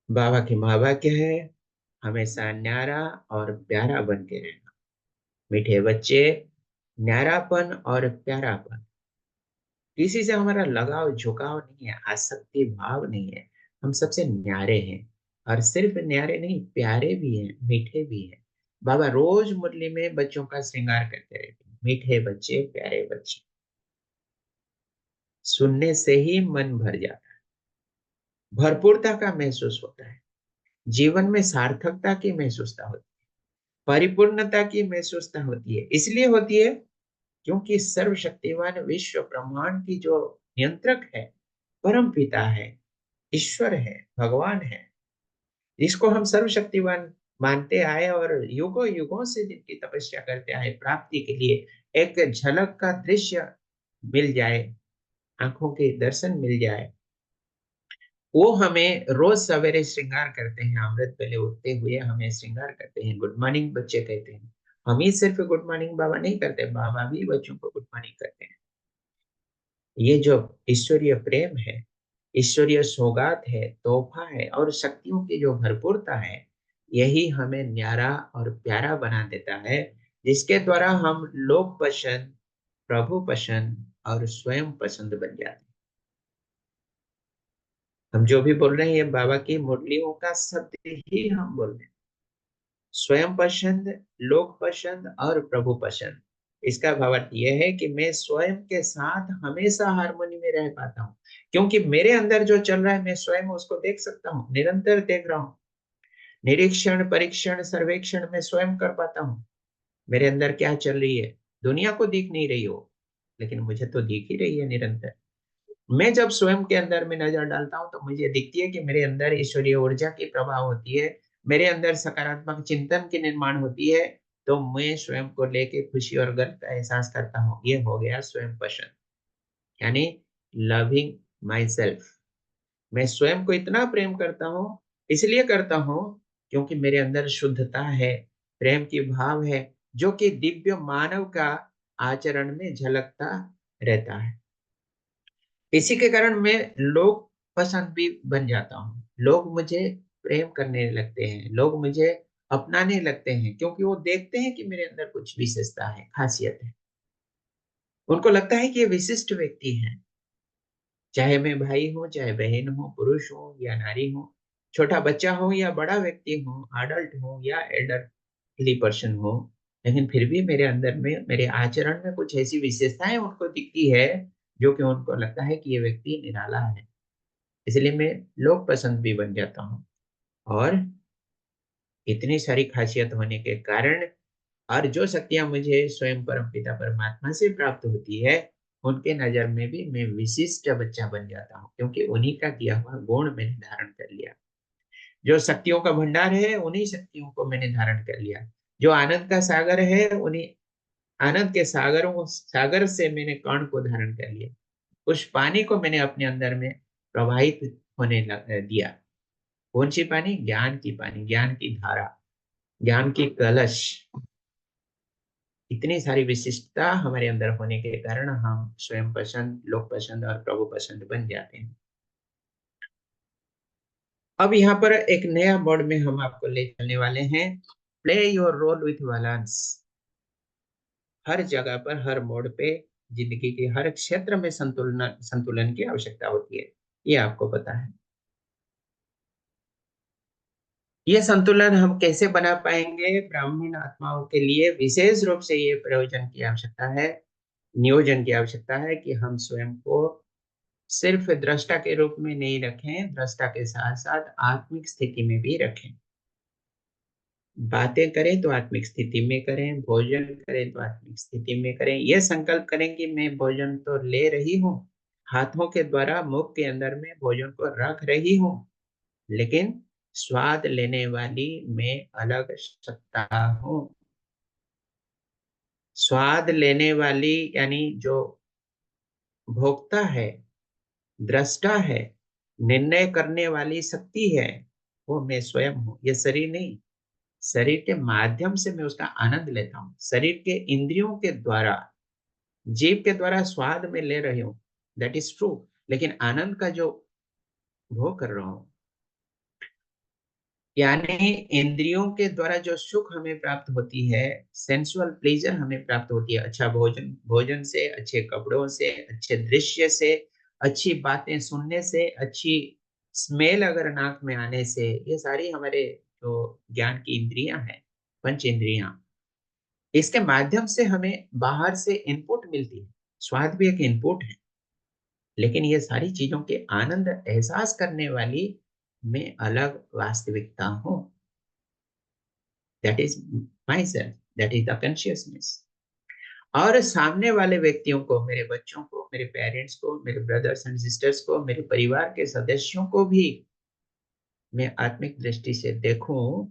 बाबा की महावाक्य है, हमेशा न्यारा और प्यारा बन के रहना। मीठे बच्चे, न्यारापन और प्यारापन, किसी से हमारा लगाव झुकाव नहीं है, आसक्ति भाव नहीं है, हम सबसे न्यारे हैं। और सिर्फ न्यारे नहीं, प्यारे भी हैं, मीठे भी हैं। बाबा रोज मुरली में बच्चों का श्रृंगार करते रहते हैं, मीठे बच्चे, प्यारे बच्चे। सुनने से ही मन भर जाता है, भरपूरता का महसूस होता है, जीवन में सार्थकता की महसूसता होती है, परिपूर्णता की महसूसता होती है। इसलिए होती है क्योंकि सर्वशक्तिमान विश्व ब्रह्मांड की जो नियंत्रक है, परम पिता है, ईश्वर है, भगवान है, जिसको हम सर्वशक्तिमान मानते आए और युगों युगों से जिनकी तपस्या करते आए, प्राप्ति के लिए एक झलक का दृश्य मिल जाए, आंखों के दर्शन मिल जाए, वो हमें रोज सवेरे श्रृंगार करते हैं। अमृत पहले उठते हुए हमें श्रृंगार करते हैं, गुड मॉर्निंग बच्चे कहते हैं। हम ही सिर्फ गुड मॉर्निंग बाबा नहीं करते, बाबा भी बच्चों को गुड मॉर्निंग करते हैं। ये जो ईश्वरीय प्रेम है, ईश्वरीय सौगात है, तोहफा है और शक्तियों की जो भरपूरता है, यही हमें न्यारा और प्यारा बना देता है, जिसके द्वारा हम लोग पसंद, प्रभु पसंद और स्वयं पसंद बन जाते हैं। हम जो भी बोल रहे हैं ये बाबा की मुरलियों का शब्द ही हम बोल रहे हैं। स्वयं पसंद, लोक पसंद और प्रभु पसंद। इसका भावार्थ यह है कि मैं स्वयं के साथ हमेशा हार्मोनी में रह पाता हूँ, क्योंकि मेरे अंदर जो चल रहा है मैं स्वयं उसको देख सकता हूँ, निरंतर देख रहा हूँ। निरीक्षण, परीक्षण, सर्वेक्षण में स्वयं कर पाता हूँ। मेरे अंदर क्या चल रही है, दुनिया को दिख नहीं रही हो, लेकिन मुझे तो दिख ही रही है निरंतर। मैं जब स्वयं के अंदर में नजर डालता हूं तो मुझे दिखती है कि मेरे अंदर ईश्वरीय ऊर्जा की प्रभाव होती है, मेरे अंदर सकारात्मक चिंतन की निर्माण होती है, तो मैं स्वयं को लेके खुशी और गर्व का एहसास करता हूँ। ये हो गया स्वयं पसंद, यानी लविंग माई सेल्फ। मैं स्वयं को इतना प्रेम करता हूँ, इसलिए करता हूँ क्योंकि मेरे अंदर शुद्धता है, प्रेम की भाव है, जो कि दिव्य मानव का आचरण में झलकता रहता है। इसी के कारण मैं लोग पसंद भी बन जाता हूँ। लोग मुझे प्रेम करने लगते हैं, लोग मुझे अपनाने लगते हैं, क्योंकि वो देखते हैं कि मेरे अंदर कुछ विशेषता है, खासियत है। उनको लगता है कि ये विशिष्ट व्यक्ति है, चाहे मैं भाई हूँ, चाहे बहन हूँ, पुरुष हूँ या नारी हूँ, छोटा बच्चा हूँ या बड़ा व्यक्ति हूँ, अडल्ट हूँ या एडल्टली पर्सन हूँ, लेकिन फिर भी मेरे अंदर में, मेरे आचरण में कुछ ऐसी विशेषताएं उनको दिखती है, जो कि उनको लगता है कि ये व्यक्ति निराला है। इसलिए मैं लोक पसंद भी बन जाता हूँ। और इतनी सारी खासियत होने के कारण और जो शक्तियां मुझे स्वयं परमपिता परमात्मा से प्राप्त होती है, उनके नजर में भी मैं विशिष्ट बच्चा बन जाता हूँ, क्योंकि उन्हीं का दिया हुआ गुण मैंने धारण कर लिया। जो शक्तियों का भंडार है, उन्हीं शक्तियों को मैंने धारण कर लिया। जो आनंद का सागर है, उन्हीं आनंद के सागर से मैंने कण को धारण कर लिया। उस पानी को मैंने अपने अंदर में प्रवाहित होने दिया। कौन सी पानी? ज्ञान की पानी, ज्ञान की धारा, ज्ञान की कलश। इतनी सारी विशिष्टता हमारे अंदर होने के कारण हम स्वयं पसंद, लोक पसंद और प्रभु पसंद बन जाते हैं। अब यहाँ पर एक नया मोड में हम आपको ले चलने वाले हैं, play your role with balance. हर जगह पर, हर मोड पे, जिंदगी के हर क्षेत्र में संतुलन की आवश्यकता होती है, ये आपको पता है। ये संतुलन हम कैसे बना पाएंगे? ब्राह्मण आत्माओं के लिए विशेष रूप से ये प्रयोजन की आवश्यकता है, नियोजन की आवश्यकता है कि हम स्वयं को सिर्फ दृष्टा के रूप में नहीं रखें, दृष्टा के साथ साथ आत्मिक स्थिति में भी रखें। बातें करें तो आत्मिक स्थिति में करें, भोजन करें तो आत्मिक स्थिति में करें। यह संकल्प करें कि मैं भोजन तो ले रही हूँ, हाथों के द्वारा मुख के अंदर में भोजन को रख रही हूँ, लेकिन स्वाद लेने वाली मैं अलग सत्ता हूँ। स्वाद लेने वाली यानी जो भोक्ता है, दृष्टा है, निर्णय करने वाली शक्ति है, वो मैं स्वयं हूँ। ये शरीर नहीं, शरीर के माध्यम से मैं उसका आनंद लेता हूँ। शरीर के इंद्रियों के द्वारा, जीव के द्वारा स्वाद में ले रही हूँ, दैट इज ट्रू, लेकिन आनंद का जो भोग कर रहा हूँ, यानी इंद्रियों के द्वारा जो सुख हमें प्राप्त होती है, सेंसुअल प्लेजर हमें प्राप्त होती है, अच्छा भोजन से, अच्छे कपड़ों से, अच्छे दृश्य से, अच्छी बातें सुनने से, अच्छी स्मेल अगर नाक में आने से, ये सारी हमारे जो ज्ञान की इंद्रियां हैं, पंच इंद्रियां, इसके माध्यम से हमें बाहर से इनपुट मिलती है। स्वाद भी एक इनपुट है, लेकिन ये सारी चीजों के आनंद एहसास करने वाली मैं अलग वास्तविकता हूँ। That is myself, that is the consciousness. और सामने वाले व्यक्तियों को, मेरे बच्चों को, मेरे पेरेंट्स को, मेरे ब्रदर्स एंड सिस्टर्स को, मेरे परिवार के सदस्यों को भी मैं आत्मिक दृष्टि से देखूं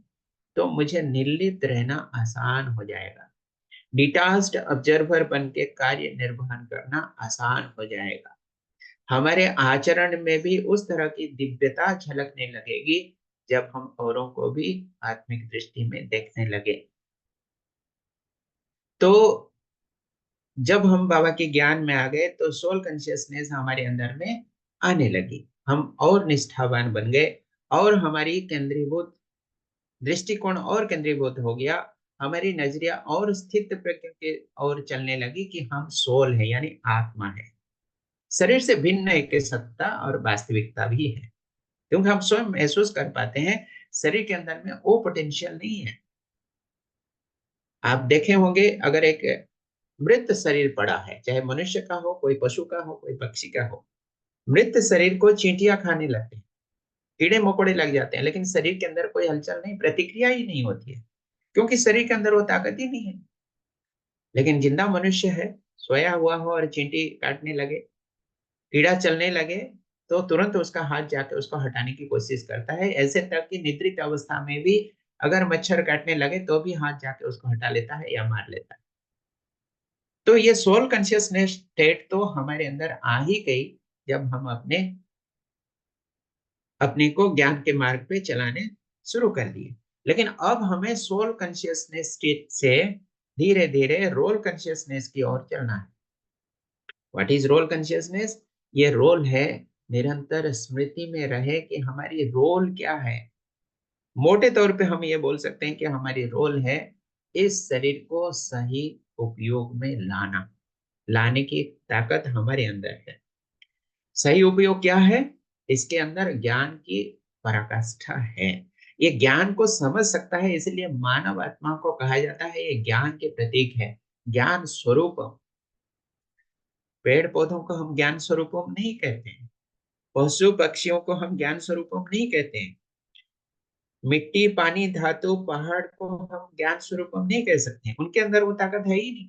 तो मुझे निर्लिप्त रहना आसान हो जाएगा। डिटाच्ड ऑब्जर्वर बन के कार्य निर्वहन करना आसान हो जाएगा। हमारे आचरण में भी उस तरह की दिव्यता झलकने लगेगी जब हम औरों को भी आत्मिक दृष्टि में देखने लगे। तो जब हम बाबा के ज्ञान में आ गए तो सोल कॉन्शियसनेस हमारे अंदर में आने लगी। हम और निष्ठावान बन गए और हमारी केंद्रीभूत दृष्टिकोण और केंद्रीभूत हो गया। हमारी नजरिया और स्थित प्रज्ञ के और चलने लगी कि हम सोल है, यानी आत्मा है। शरीर से भिन्न एक सत्ता और वास्तविकता भी है, क्योंकि हम स्वयं महसूस कर पाते हैं शरीर के अंदर में वो पोटेंशियल नहीं है। आप देखे होंगे, अगर एक मृत शरीर पड़ा है, चाहे मनुष्य का हो, कोई पशु का हो, कोई पक्षी का हो, मृत शरीर को चींटियां खाने लगते हैं, कीड़े मकोड़े लग जाते हैं, लेकिन शरीर के अंदर कोई हलचल नहीं, प्रतिक्रिया ही नहीं होती है, क्योंकि शरीर के अंदर वो ताकत ही नहीं है। लेकिन जिंदा मनुष्य है, सोया हुआ हो और चींटी काटने लगे, कीड़ा चलने लगे, तो तुरंत उसका हाथ जाके उसको हटाने की कोशिश करता है। ऐसे तक कि निद्रित अवस्था में भी अगर मच्छर काटने लगे तो भी हाथ जाके उसको हटा लेता है या मार लेता है। तो ये सोल कॉन्शियसनेस स्टेट तो हमारे अंदर आ ही गई जब हम अपने को ज्ञान के मार्ग पे चलाने शुरू कर दिए। लेकिन अब हमें सोल कॉन्शियसनेस स्टेट से धीरे धीरे रोल कॉन्शियसनेस की ओर चलना है। What is role consciousness? ये रोल है निरंतर स्मृति में रहे कि हमारी रोल क्या है। मोटे तौर पे हम ये बोल सकते हैं कि हमारी रोल है इस शरीर को सही उपयोग में लाने की ताकत हमारे अंदर है। सही उपयोग क्या है? इसके अंदर ज्ञान की पराकाष्ठा है। ये ज्ञान को समझ सकता है, इसलिए मानव आत्मा को कहा जाता है ये ज्ञान के प्रतीक है, ज्ञान स्वरूप। पेड़ पौधों को हम ज्ञान स्वरूपम नहीं कहते हैं, पशु पक्षियों को हम ज्ञान स्वरूपम नहीं कहते हैं, मिट्टी पानी धातु पहाड़ को हम ज्ञान स्वरूपम नहीं कह सकते हैं, उनके अंदर वो ताकत है ही नहीं।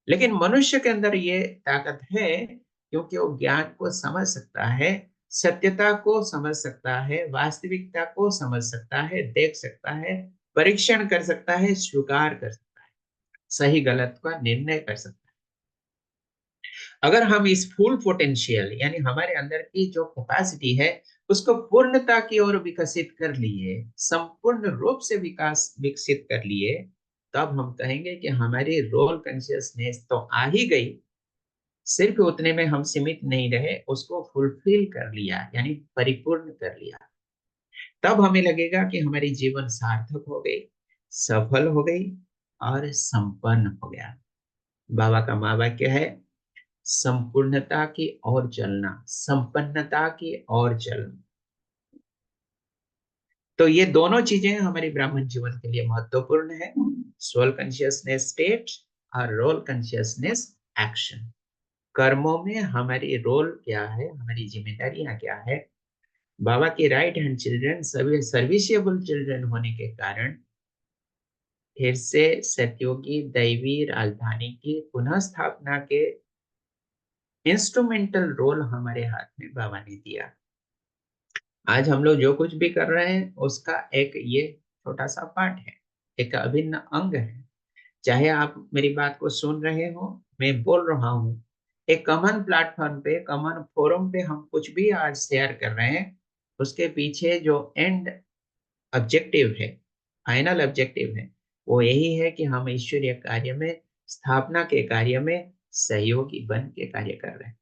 लेकिन मनुष्य के अंदर ये ताकत है, क्योंकि वो ज्ञान को समझ सकता है, सत्यता को समझ सकता है, वास्तविकता को समझ सकता है, देख सकता है, परीक्षण कर सकता है, स्वीकार कर सकता है, सही गलत का निर्णय कर सकता है। अगर हम इस फुल पोटेंशियल यानी हमारे अंदर की जो कैपेसिटी है उसको पूर्णता की ओर विकसित कर लिए, संपूर्ण रूप से विकसित कर लिए, तब हम कहेंगे कि हमारी रोल कॉन्शियसनेस तो आ ही गई। सिर्फ उतने में हम सीमित नहीं रहे, उसको फुलफिल कर लिया, यानी परिपूर्ण कर लिया। तब हमें लगेगा कि हमारी जीवन सार्थक हो गई, सफल हो गई और संपन्न हो गया। बाबा का महावाक्य है, संपूर्णता की ओर चलना, संपन्नता की ओर चलना। तो ये दोनों चीजें हमारी ब्राह्मण जीवन के लिए महत्वपूर्ण है, सोल कॉन्शियसनेस स्टेट और रोल कॉन्शियसनेस एक्शन। कर्मों में हमारी रोल क्या है, हमारी जिम्मेदारियां क्या है। बाबा के राइट हैंड चिल्ड्रन, सभी सर्विसेबल चिल्ड्रन होने के कारण फिर से सतयोगी दैवी राजधानी की पुनः स्थापना के इंस्ट्रूमेंटल रोल हमारे हाथ में बाबा ने दिया। आज हम लोग जो कुछ भी कर रहे हैं उसका एक ये छोटा सा पार्ट है, एक अभिन्न अंग है। चाहे आप मेरी बात को सुन रहे हो, मैं बोल रहा हूँ, एक कॉमन प्लेटफॉर्म पे, कॉमन फोरम पे हम कुछ भी आज शेयर कर रहे हैं, उसके पीछे जो एंड ऑब्जेक्टिव है, फाइनल ऑब्जेक्टिव है, वो यही है कि हम ईश्वरीय कार्य में, स्थापना के कार्य में सहयोगी बन के कार्य कर रहे हैं।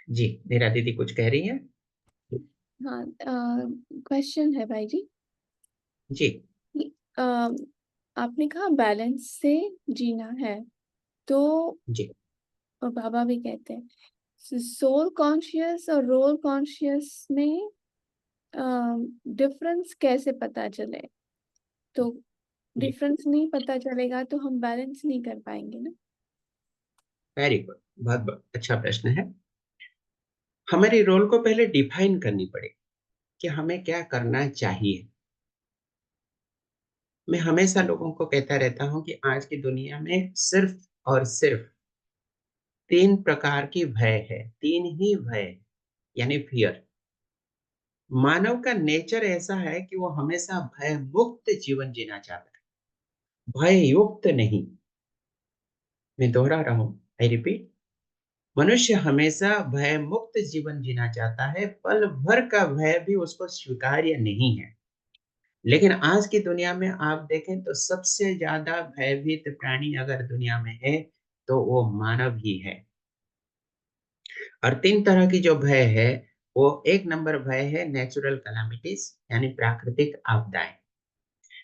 जी, मेरा दीदी कुछ कह रही है। हाँ, क्वेश्चन है भाई जी। जी अ, आपने कहा बैलेंस से जीना है, तो जी बाबा भी कहते हैं सोल कॉन्शियस और रोल कॉन्शियस में डिफरेंस कैसे पता चले? तो जी, डिफरेंस नहीं पता चलेगा तो हम बैलेंस नहीं कर पाएंगे ना। वेरी गुड, बहुत बहुत अच्छा प्रश्न है। हमारी रोल को पहले डिफाइन करनी पड़ेगी कि हमें क्या करना चाहिए। मैं हमेशा लोगों को कहता रहता हूं कि आज की दुनिया में सिर्फ और सिर्फ 3 प्रकार की भय है, 3 ही भय, यानी फियर। मानव का नेचर ऐसा है कि वो हमेशा भय मुक्त जीवन जीना चाहता है, भय युक्त नहीं। मैं दोहरा रहा हूं, आई रिपीट, मनुष्य हमेशा भय मुक्त जीवन जीना चाहता है, पल भर का भय भी उसको स्वीकार्य नहीं है। लेकिन आज की दुनिया में आप देखें तो सबसे ज्यादा भयभीत प्राणी अगर दुनिया में है तो वो मानव ही है। और 3 तरह की जो भय है, वो एक नंबर भय है नेचुरल कैलामिटीज, यानी प्राकृतिक आपदाएं,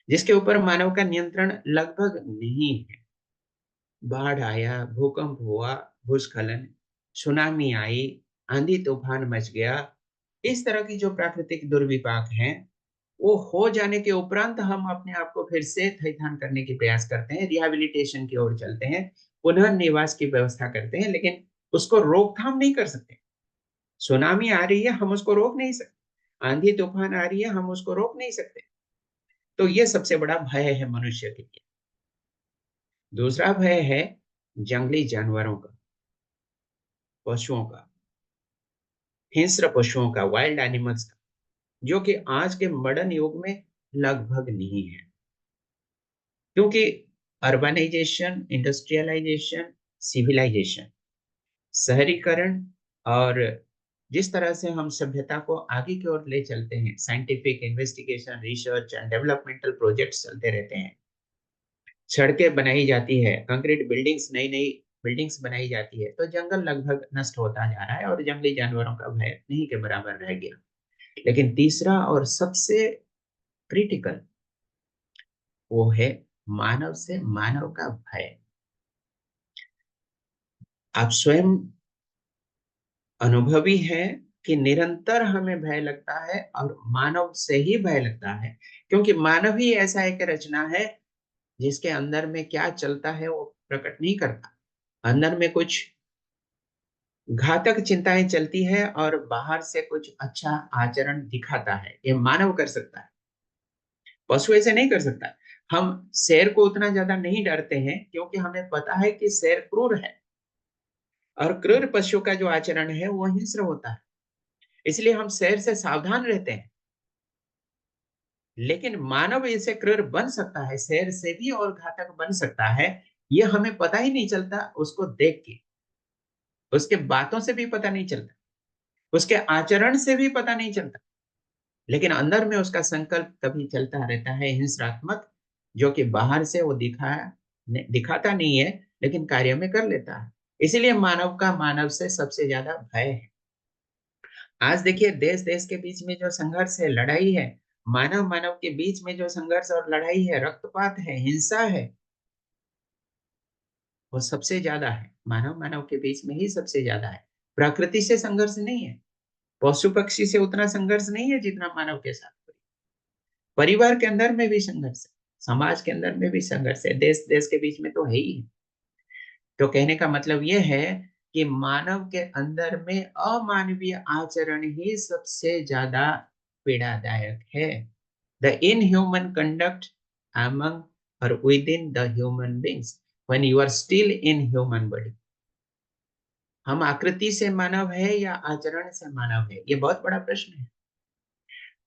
जिसके ऊपर मानव का नियंत्रण लगभग नहीं है। बाढ़ आया, भूकंप हुआ, भूस्खलन, सुनामी आई, आंधी तूफान मच गया, इस तरह की जो प्राकृतिक दुर्विपाक हैं, वो हो जाने के उपरांत हम अपने आप को फिर से थैथान करने की प्रयास करते हैं, रिहैबिलिटेशन की ओर चलते हैं, पुनर्निवास की व्यवस्था करते हैं, लेकिन उसको रोकथाम नहीं कर सकते। सुनामी आ रही है, हम उसको रोक नहीं सकते। आंधी तूफान आ रही है, हम उसको रोक नहीं सकते। तो ये सबसे बड़ा भय है मनुष्य के लिए। दूसरा भय है जंगली जानवरों का, पशुओं का, हिंस्र पशुओं का, वाइल्ड एनिमल्स का, जो कि आज के मॉडर्न युग में लगभग नहीं है। क्योंकि अर्बनाइजेशन, इंडस्ट्रियलाइजेशन, सिविलाइजेशन, शहरीकरण, और जिस तरह से हम सभ्यता को आगे की ओर ले चलते हैं, scientific investigation, research and developmental projects चलते रहते हैं, सड़कें बनाई जाती है, कंक्रीट बिल्डिंग्स, नई नई बिल्डिंग्स बनाई जाती है, तो जंगल लगभग नष्ट होता जा रहा है और जंगली जानवरों का भय नहीं के बराबर रह गया। लेकिन तीसरा और सबसे क्रिटिकल, वो है मानव से मानव का भय। आप स्वयं अनुभवी है कि निरंतर हमें भय लगता है, और मानव से ही भय लगता है, क्योंकि मानव ही ऐसा एक रचना है जिसके अंदर में क्या चलता है वो प्रकट नहीं करता। अंदर में कुछ घातक चिंताएं चलती है और बाहर से कुछ अच्छा आचरण दिखाता है, ये मानव कर सकता है, पशु ऐसे नहीं कर सकता। हम शेर को उतना ज्यादा नहीं डरते हैं क्योंकि हमें पता है कि शेर क्रूर है, और क्रूर पशु का जो आचरण है वो हिंस्र होता है, इसलिए हम शेर से सावधान रहते हैं। लेकिन मानव ऐसे क्रूर बन सकता है, शेर से भी और घातक बन सकता है, ये हमें पता ही नहीं चलता। उसको देख के, उसके बातों से भी पता नहीं चलता, उसके आचरण से भी पता नहीं चलता, लेकिन अंदर में उसका संकल्प कभी चलता रहता है हिंसात्मक, जो कि बाहर से वो दिखाता नहीं है, लेकिन कार्य में कर लेता है। इसीलिए मानव का मानव से सबसे ज्यादा भय है। आज देखिए, देश देश के बीच में जो संघर्ष है, लड़ाई है, मानव मानव के बीच में जो संघर्ष और लड़ाई है, रक्तपात है, हिंसा है, वो सबसे ज्यादा है मानव मानव के बीच में ही सबसे ज्यादा है। प्रकृति से संघर्ष नहीं है, पशु पक्षी से उतना संघर्ष नहीं है जितना मानव के साथ। परिवार के अंदर में भी संघर्ष है, समाज के अंदर में भी संघर्ष है, देश देश के बीच में तो है ही। तो कहने का मतलब यह है कि मानव के अंदर में अमानवीय आचरण ही सबसे ज्यादा पीड़ादायक है। The inhuman conduct among or within the human beings when you are still in human body। हम आकृति से मानव है या आचरण से मानव है, ये बहुत बड़ा प्रश्न है।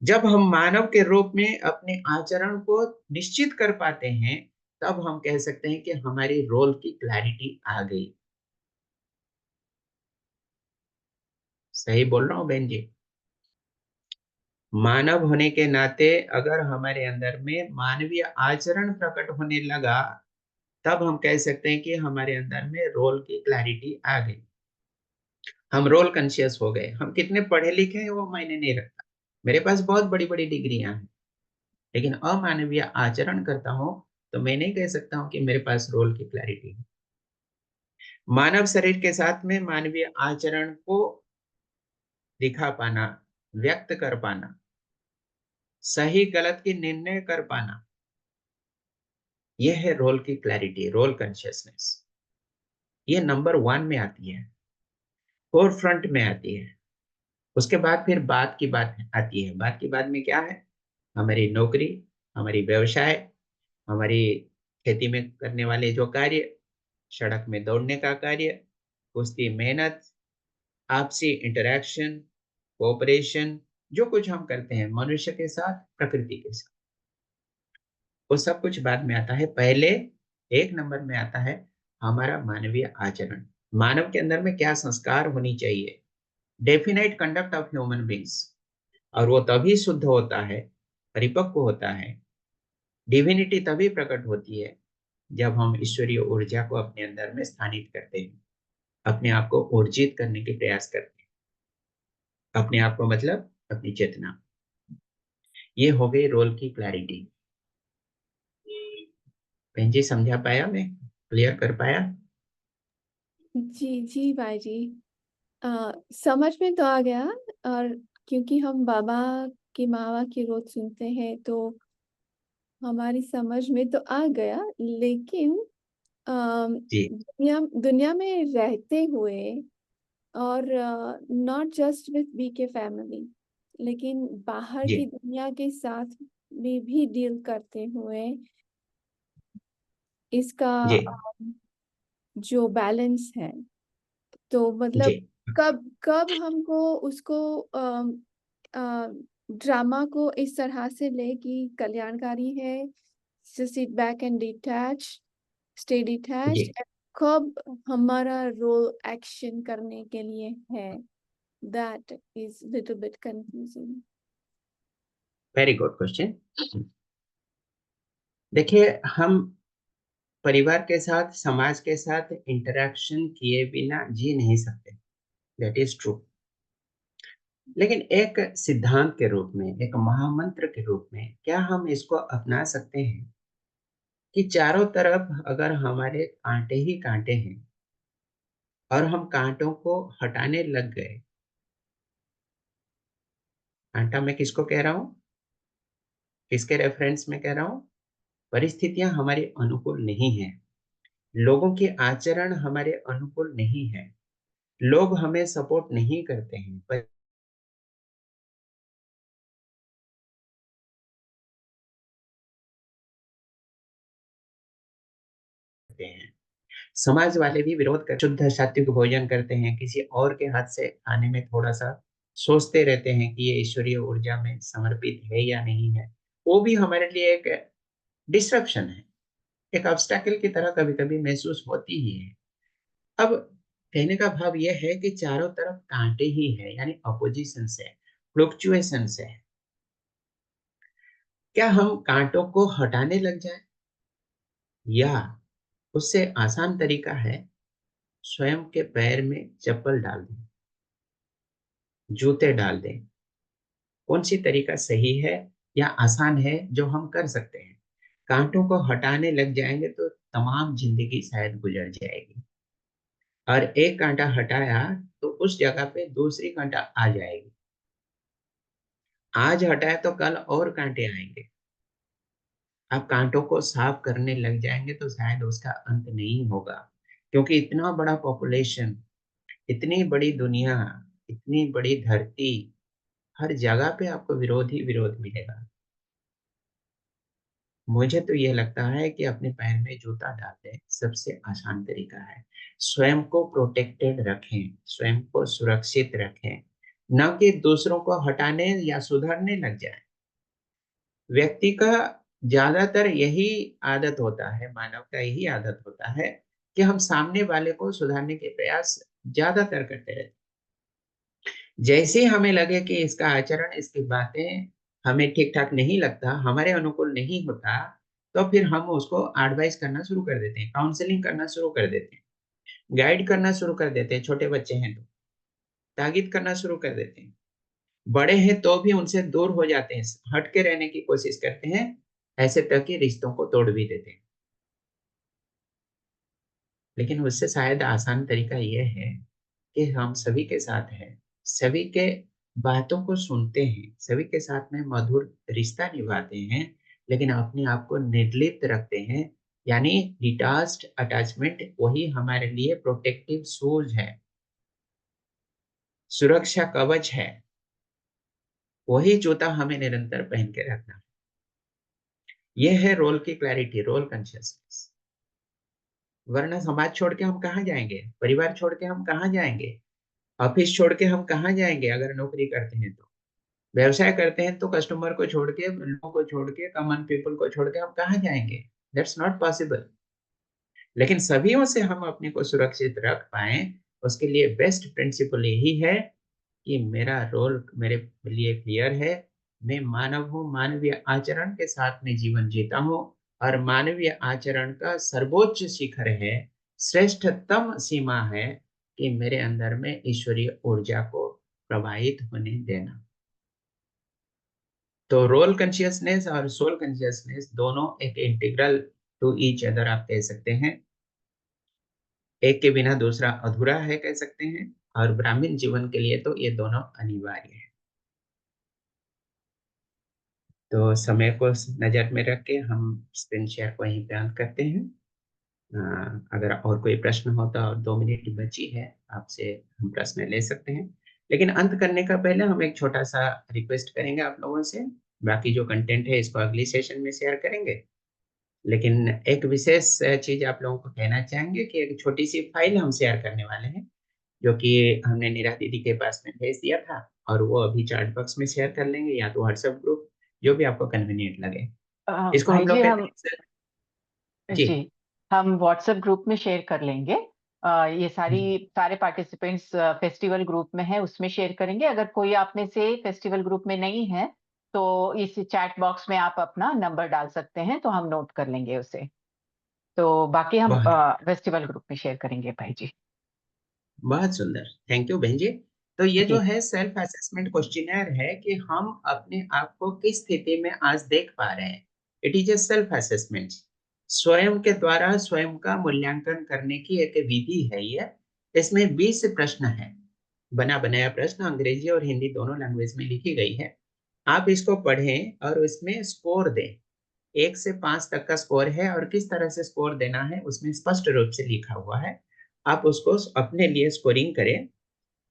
जब हम मानव के रूप में अपने आचरण को निश्चित कर पाते हैं, तब हम कह सकते हैं कि हमारी रोल की क्लैरिटी आ गई। सही बोल रहा हूं बहन जी? मानव होने के नाते अगर हमारे अंदर में मानवीय आचरण प्रकट होने लगा, तब हम कह सकते हैं कि हमारे अंदर में रोल की क्लैरिटी आ गई, हम रोल कॉन्शियस हो गए। हम कितने पढ़े लिखे हैं वो मायने नहीं रखता, मेरे पास बहुत बड़ी बड़ी डिग्रियां हैं, लेकिन अमानवीय आचरण करता हूं तो मैं नहीं कह सकता हूं कि मेरे पास रोल की क्लैरिटी है। मानव शरीर के साथ में मानवीय आचरण को दिखा पाना, व्यक्त कर पाना, सही गलत की निर्णय कर पाना, यह है रोल की क्लैरिटी, रोल कॉन्शियसनेस। ये नंबर 1 में आती है, फोर फ्रंट में आती है। उसके बाद फिर बात की बात आती है। बात की बात में क्या है? हमारी नौकरी, हमारी व्यवसाय, हमारी खेती में करने वाले जो कार्य, सड़क में दौड़ने का कार्य, उसकी मेहनत, आपसी इंटरेक्शन, कोऑपरेशन, जो कुछ हम करते हैं मनुष्य के साथ, प्रकृति के साथ, वो सब कुछ बाद में आता है। पहले एक नंबर में आता है हमारा मानवीय आचरण। मानव के अंदर में क्या संस्कार होनी चाहिए, definite conduct of human beings. और वो तभी शुद्ध होता है, परिपक्व होता है, डिविनिटी तभी प्रकट होती है जब हम ईश्वरीय ऊर्जा को अपने अंदर में स्थानित करते हैं, अपने आप को ऊर्जित करने के प्रयास करते हैं। अपने आप को मतलब अपनी चेतना। ये हो गई रोल की क्लैरिटी। बहन जी समझा पाया, मैं क्लियर कर पाया? जी जी भाई जी, समझ में तो आ गया। और क्योंकि हम बाबा की मावा की रोज सुनते हैं तो हमारी समझ में तो आ गया। लेकिन जी दुनिया दुनिया में रहते हुए और नॉट जस्ट विथ बी के फैमिली, लेकिन बाहर जी की दुनिया के साथ में भी डील करते हुए इसका जी जो बैलेंस है, तो जी मतलब कब कब हमको उसको ड्रामा को इस तरह से ले कि कल्याणकारी है, sit back and detach, stay जी। डिटैच्ड, कब हमारा रोल एक्शन करने के लिए है, that is little bit confusing. Very good question. देखिए, हम परिवार के साथ, समाज के साथ इंटरेक्शन किए बिना जी नहीं सकते, दैट इज ट्रू। लेकिन एक सिद्धांत के रूप में, एक महामंत्र के रूप में क्या हम इसको अपना सकते हैं कि चारों तरफ अगर हमारे कांटे ही कांटे हैं और हम कांटों को हटाने लग गए। कांटा मैं किसको कह रहा हूं, किसके रेफरेंस में कह रहा हूं? परिस्थितियां हमारे अनुकूल नहीं है, लोगों के आचरण हमारे अनुकूल नहीं है, लोग हमें सपोर्ट नहीं करते हैं, समाज वाले भी विरोध कर, शुद्ध सात्विक भोजन करते हैं, किसी और के हाथ से खाने में थोड़ा सा सोचते रहते हैं कि ये ईश्वरीय ऊर्जा में समर्पित है या नहीं है, वो भी हमारे लिए एक डिस्ट्रप्शन है, एक ऑब्स्टेकल की तरह कभी कभी महसूस होती ही है। अब कहने का भाव यह है कि चारों तरफ कांटे ही है, यानी अपोजिशन है, फ्लक्चुएशन है। क्या हम कांटों को हटाने लग जाए, या उससे आसान तरीका है स्वयं के पैर में चप्पल डाल दें, जूते डाल दें? कौन सी तरीका सही है या आसान है जो हम कर सकते हैं? कांटों को हटाने लग जाएंगे तो तमाम जिंदगी शायद गुजर जाएगी, और एक कांटा हटाया तो उस जगह पे दूसरी कांटा आ जाएगी। आज हटाया तो कल और कांटे आएंगे। आप कांटों को साफ करने लग जाएंगे तो शायद उसका अंत नहीं होगा, क्योंकि इतना बड़ा पॉपुलेशन, इतनी बड़ी दुनिया, इतनी बड़ी धरती, हर जगह पे आपको विरोध ही विरोध मिलेगा। मुझे तो यह लगता है कि अपने पैर में जूता डालने सबसे आसान तरीका है। स्वयं को प्रोटेक्टेड रखें, स्वयं को सुरक्षित रखें, न कि दूसरों को हटाने या सुधारने लग जाए। व्यक्ति का ज्यादातर यही आदत होता है, मानव का यही आदत होता है कि हम सामने वाले को सुधारने के प्रयास ज्यादातर करते रहते। जैसे ही हमें लगे कि इसका आचरण, इसकी बातें हमें ठीक ठाक नहीं लगता, हमारे अनुकूल नहीं होता, तो फिर हम उसको एडवाइस करना शुरू कर देते हैं, काउंसलिंग करना शुरू कर देते हैं, गाइड करना शुरू कर देते हैं। छोटे बच्चे हैं तो ताकीद करना शुरू कर देते हैं, बड़े हैं तो भी उनसे दूर हो जाते हैं, हट के रहने की कोशिश करते हैं, ऐसे तक कि रिश्तों को तोड़ भी देते हैं। लेकिन उससे शायद आसान तरीका यह है कि हम सभी के साथ हैं, सभी के बातों को सुनते हैं, सभी के साथ में मधुर रिश्ता निभाते हैं, लेकिन अपने आप को निर्लिप्त रखते हैं। यानी डिटाच्ड अटैचमेंट वही हमारे लिए प्रोटेक्टिव शूज है, सुरक्षा कवच है, वही जूता हमें निरंतर पहन के रखना है। ये है रोल की क्लैरिटी, रोल कॉन्शियसनेस। वरना समाज छोड़ के हम कहाँ जाएंगे, परिवार छोड़ के हम कहाँ जाएंगे, ऑफिस छोड़ के हम कहाँ जाएंगे, अगर नौकरी करते हैं तो, व्यवसाय करते हैं तो कस्टमर को छोड़ के, लोगों को छोड़ के, कॉमन पीपल को छोड़ के हम कहाँ जाएंगे? That's not possible. लेकिन सभीयों से हम अपने को सुरक्षित रख पाए, उसके लिए बेस्ट प्रिंसिपल यही है कि मेरा रोल मेरे लिए क्लियर है। मैं मानव हूँ, मानवीय आचरण के साथ में जीवन जीता हूँ, और मानवीय आचरण का सर्वोच्च शिखर है, श्रेष्ठतम सीमा है कि मेरे अंदर में ईश्वरीय ऊर्जा को प्रवाहित होने देना। तो रोल कॉन्शियसनेस और सोल कॉन्शियसनेस दोनों एक इंटीग्रल टू ईच अदर आप कह सकते हैं। एक के बिना दूसरा अधूरा है कह सकते हैं, और ब्राह्मण जीवन के लिए तो ये दोनों अनिवार्य है। तो समय को नजर में रख के हम स्क्रीन शेयर को यहीं पे अंत करते हैं। अगर और कोई प्रश्न हो तो, और 2 मिनट बची है, आपसे हम प्रश्न ले सकते हैं। लेकिन अंत करने का पहले हम एक छोटा सा रिक्वेस्ट करेंगे आप लोगों से। बाकी जो कंटेंट है इसको अगली सेशन में शेयर करेंगे, लेकिन एक विशेष चीज आप लोगों को कहना चाहेंगे कि एक छोटी सी फाइल हम शेयर करने वाले हैं, जो कि हमने नीरा दीदी के पास में भेज दिया था, और वो अभी चैट बॉक्स में शेयर कर लेंगे, या तो व्हाट्सएप ग्रुप, जो भी आपको कन्वीनियंट लगे। इसको हम भाई जी लोग कहते हम हैं जी। जी हम व्हाट्सएप ग्रुप में शेयर कर लेंगे। ये जी, सारे पार्टिसिपेंट्स फेस्टिवल ग्रुप में है, उसमें शेयर करेंगे। अगर कोई आप में से फेस्टिवल ग्रुप में नहीं है तो इस चैट बॉक्स में आप अपना नंबर डाल सकते हैं, तो हम नोट कर लेंगे उसे। तो बाकी हम बहुत फेस्टिवल ग्रुप में शेयर करेंगे भाई जी। बहुत सुंदर, थैंक यू बहन जी। तो ये जो जी है सेल्फ असेसमेंट क्वेश्चनर है कि हम अपने आप को किस स्थिति में आज देख पा रहे हैं। It is a self assessment, स्वयं के द्वारा स्वयं का मूल्यांकन करने की एक विधि है ये। इसमें 20 प्रश्न है, बना बनाया प्रश्न, अंग्रेजी और हिंदी दोनों लैंग्वेज में लिखी गई है। आप इसको पढ़ें और उसमें स्कोर दें। 1 से 5 तक का स्कोर है, और किस तरह से स्कोर देना है उसमें स्पष्ट रूप से लिखा हुआ है। आप उसको अपने लिए स्कोरिंग करें।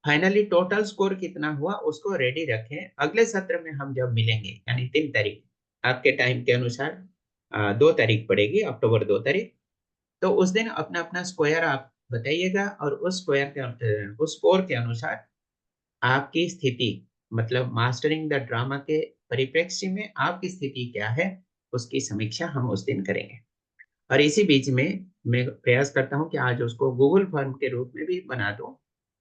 फाइनली टोटल स्कोर कितना हुआ उसको रेडी रखें। अगले सत्र में हम जब मिलेंगे, यानी 3 तारीख, आपके टाइम के अनुसार 2 तारीख पड़ेगी, अक्टूबर 2 तारीख, तो उस दिन अपना अपना स्क्वायर आप बताइएगा, और उस स्क्वायर के उस स्कोर के अनुसार आपकी स्थिति, मतलब मास्टरिंग द ड्रामा के परिप्रेक्ष्य में आपकी स्थिति क्या है, उसकी समीक्षा हम उस दिन करेंगे। और इसी बीच में मैं प्रयास करता हूं कि आज उसको गूगल फॉर्म के रूप में भी बना दूं,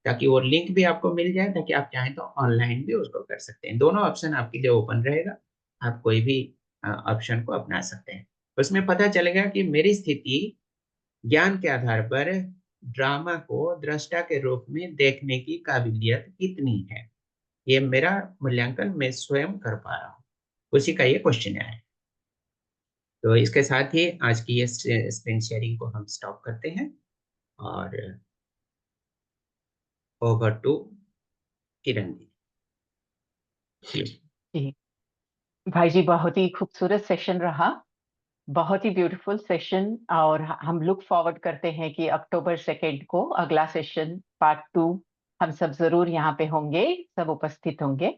ताकि वो लिंक भी आपको मिल जाए, ताकि आप चाहें तो ऑनलाइन भी उसको कर सकते हैं। दोनों ऑप्शन आपके लिए ओपन रहेगा, आप कोई भी ऑप्शन को अपना सकते हैं। उसमें पता चलेगा कि मेरी स्थिति ज्ञान के आधार पर ड्रामा को दृष्टा के रूप में देखने की काबिलियत कितनी है। ये मेरा मूल्यांकन मैं स्वयं कर पा रहा हूँ, उसी का ये क्वेश्चन है। तो इसके साथ ही आज की ये स्क्रीन शेयरिंग को हम स्टॉप करते हैं, और ओवर टू किरण जी। जी भाई जी, बहुत ही खूबसूरत सेशन रहा, बहुत ही ब्यूटीफुल सेशन। और हम लुक फॉरवर्ड करते हैं कि अक्टूबर 2 को अगला सेशन पार्ट 2 हम सब जरूर यहाँ पे होंगे, सब उपस्थित होंगे।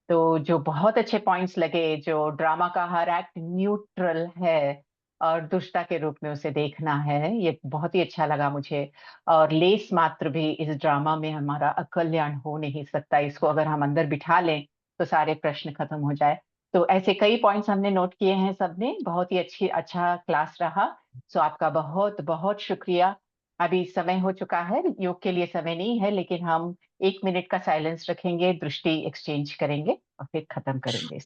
तो जो बहुत अच्छे पॉइंट्स लगे, जो ड्रामा का हर एक्ट न्यूट्रल है और दुष्टता के रूप में उसे देखना है, ये बहुत ही अच्छा लगा मुझे। और लेस मात्र भी इस ड्रामा में हमारा अकल्याण हो नहीं सकता, इसको अगर हम अंदर बिठा लें तो सारे प्रश्न खत्म हो जाए। तो ऐसे कई पॉइंट्स हमने नोट किए हैं सबने, बहुत ही अच्छा क्लास रहा। सो आपका बहुत बहुत शुक्रिया। अभी समय हो चुका है, योग के लिए समय नहीं है, लेकिन हम 1 मिनट का साइलेंस रखेंगे, दृष्टि एक्सचेंज करेंगे और फिर खत्म करेंगे।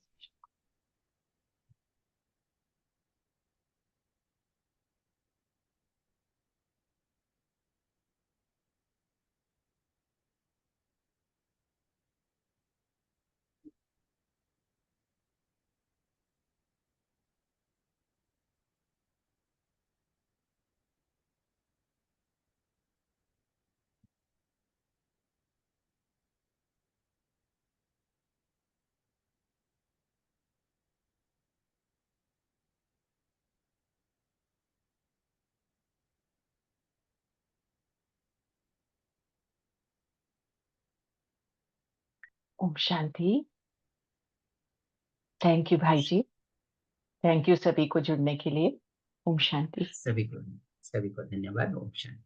ओम शांति। थैंक यू भाई जी। थैंक यू सभी को जुड़ने के लिए। ओम शांति। सभी को धन्यवाद। ओम शांति।